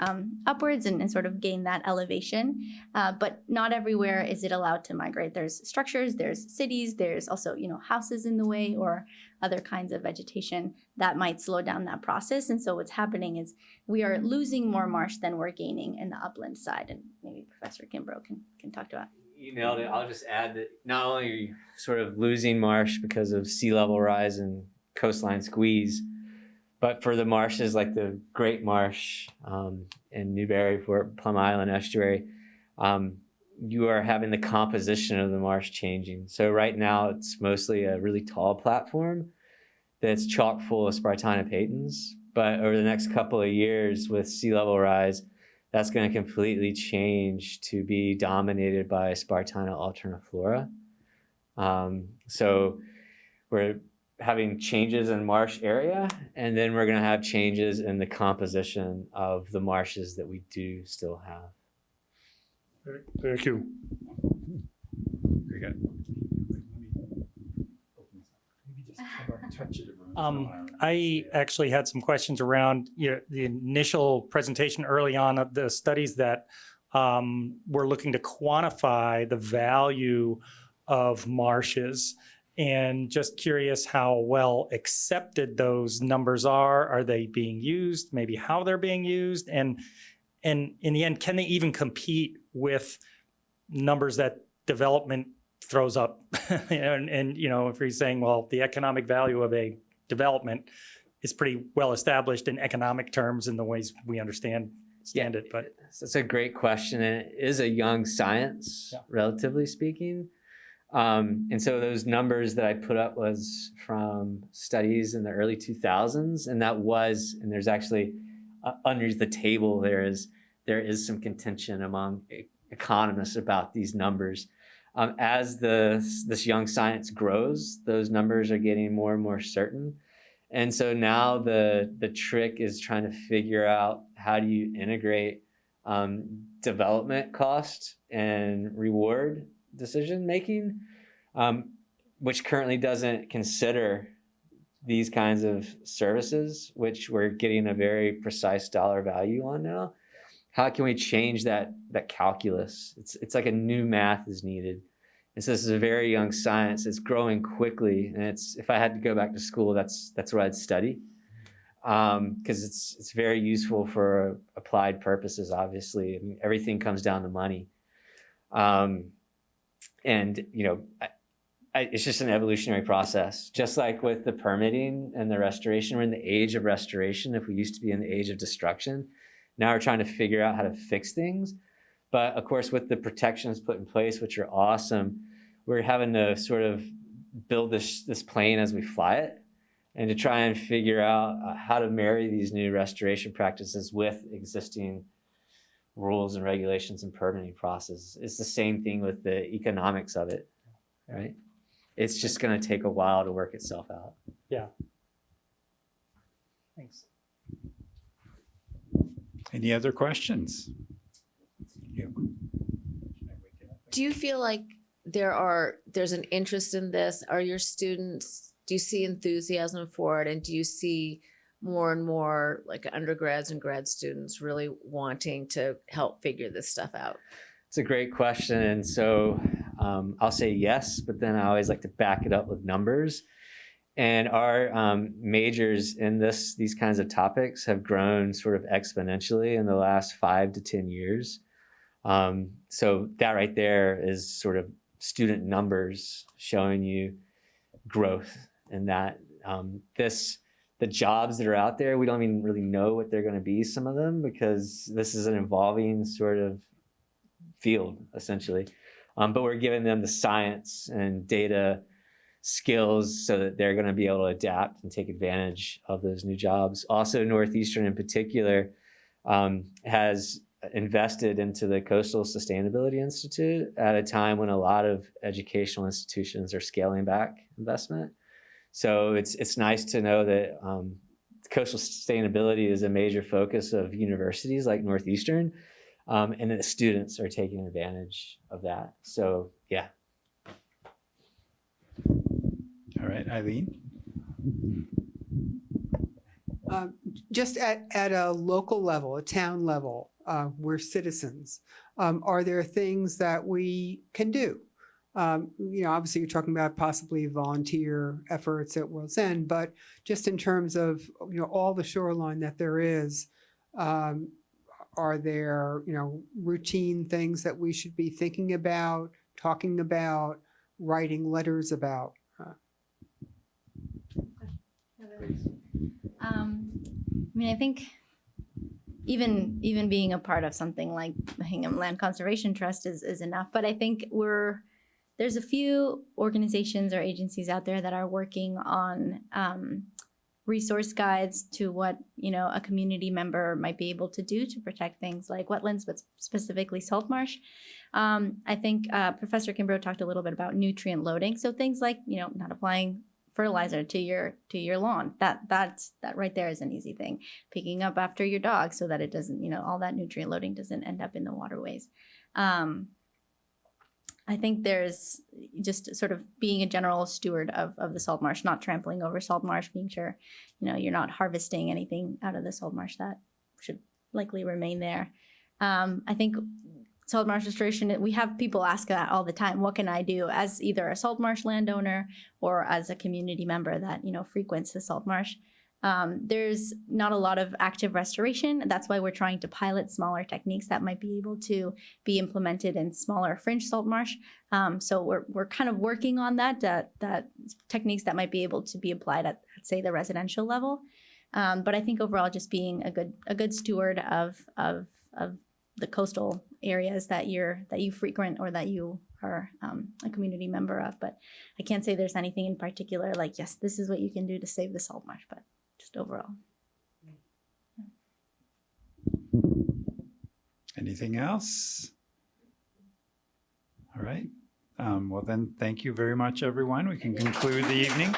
upwards and sort of gain that elevation. But not everywhere is it allowed to migrate. There's structures, there's cities, there's also, houses in the way or other kinds of vegetation that might slow down that process. And so what's happening is we are losing more marsh than we're gaining in the upland side. And maybe Professor Kimbrough can talk to that. You nailed it. I'll just add that not only are you sort of losing marsh because of sea level rise and coastline squeeze, but for the marshes like the Great Marsh in Newburyport, Plum Island Estuary, you are having the composition of the marsh changing. So right now it's mostly a really tall platform that's chock full of Spartina patens. But over the next couple of years with sea level rise, that's going to completely change to be dominated by Spartina alterniflora. So we're having changes in marsh area, and then we're going to have changes in the composition of the marshes that we do still have. Thank you. Very good. Maybe just have our touch it around. I actually had some questions around the initial presentation early on of the studies that were looking to quantify the value of marshes, and just curious how well accepted those numbers are. Are they being used? Maybe how they're being used? And in the end, can they even compete with numbers that development throws up? and if you're saying, well, the economic value of a development is pretty well established in economic terms in the ways we understand it. But that's a great question, and it is a young science, relatively speaking. And so those numbers that I put up was from studies in the early 2000s, and there's actually under the table there is some contention among economists about these numbers. As this young science grows, those numbers are getting more and more certain. And so now the trick is trying to figure out how do you integrate development cost and reward decision making, which currently doesn't consider these kinds of services, which we're getting a very precise dollar value on now. How can we change that calculus? It's like a new math is needed. And so this is a very young science. It's growing quickly, and if I had to go back to school, that's what I'd study, because it's very useful for applied purposes. Obviously, I mean, everything comes down to money, and it's just an evolutionary process. Just like with the permitting and the restoration, we're in the age of restoration. If we used to be in the age of destruction, now we're trying to figure out how to fix things. But of course, with the protections put in place, which are awesome, we're having to sort of build this plane as we fly it, and to try and figure out how to marry these new restoration practices with existing rules and regulations and permitting processes. It's the same thing with the economics of it, right? It's just going to take a while to work itself out. yeah. Thanks. Any other questions? Do you feel like there's an interest in this? Are your students, do you see enthusiasm for it? And do you see more and more like undergrads and grad students really wanting to help figure this stuff out? It's a great question. And so I'll say yes, but then I always like to back it up with numbers. And our majors in these kinds of topics have grown sort of exponentially in the last 5 to 10 years. So that right there is sort of student numbers showing you growth, and that the jobs that are out there, we don't even really know what they're going to be, some of them, because this is an evolving sort of field essentially. But we're giving them the science and data skills so that they're going to be able to adapt and take advantage of those new jobs. Also, Northeastern in particular has invested into the Coastal Sustainability Institute at a time when a lot of educational institutions are scaling back investment. So it's nice to know that coastal sustainability is a major focus of universities like Northeastern, and that the students are taking advantage of that. So yeah. All right, Eileen. just at a local level, a town level, we're citizens. Are there things that we can do? Obviously you're talking about possibly volunteer efforts at World's End, but just in terms of, all the shoreline that there is, are there, routine things that we should be thinking about, talking about, writing letters about? I think even being a part of something like the Hingham Land Conservation Trust is enough. But I think there's a few organizations or agencies out there that are working on resource guides to what a community member might be able to do to protect things like wetlands, but specifically salt marsh. I think Professor Kimbrough talked a little bit about nutrient loading. So things like not applying fertilizer to your lawn. That right there is an easy thing. Picking up after your dog so that it doesn't all that nutrient loading doesn't end up in the waterways. I think there's just sort of being a general steward of the salt marsh, not trampling over salt marsh, being sure, you're not harvesting anything out of the salt marsh that should likely remain there. I think salt marsh restoration, we have people ask that all the time. What can I do as either a salt marsh landowner or as a community member that, frequents the salt marsh? There's not a lot of active restoration. That's why we're trying to pilot smaller techniques that might be able to be implemented in smaller fringe salt marsh. So we're kind of working on that techniques that might be able to be applied at say the residential level. But I think overall just being a good steward of the coastal areas that you frequent or that you are a community member of. But I can't say there's anything in particular like, yes, this is what you can do to save the salt marsh, but just overall. Anything else? All right. Well then, thank you very much, everyone. We can conclude the evening.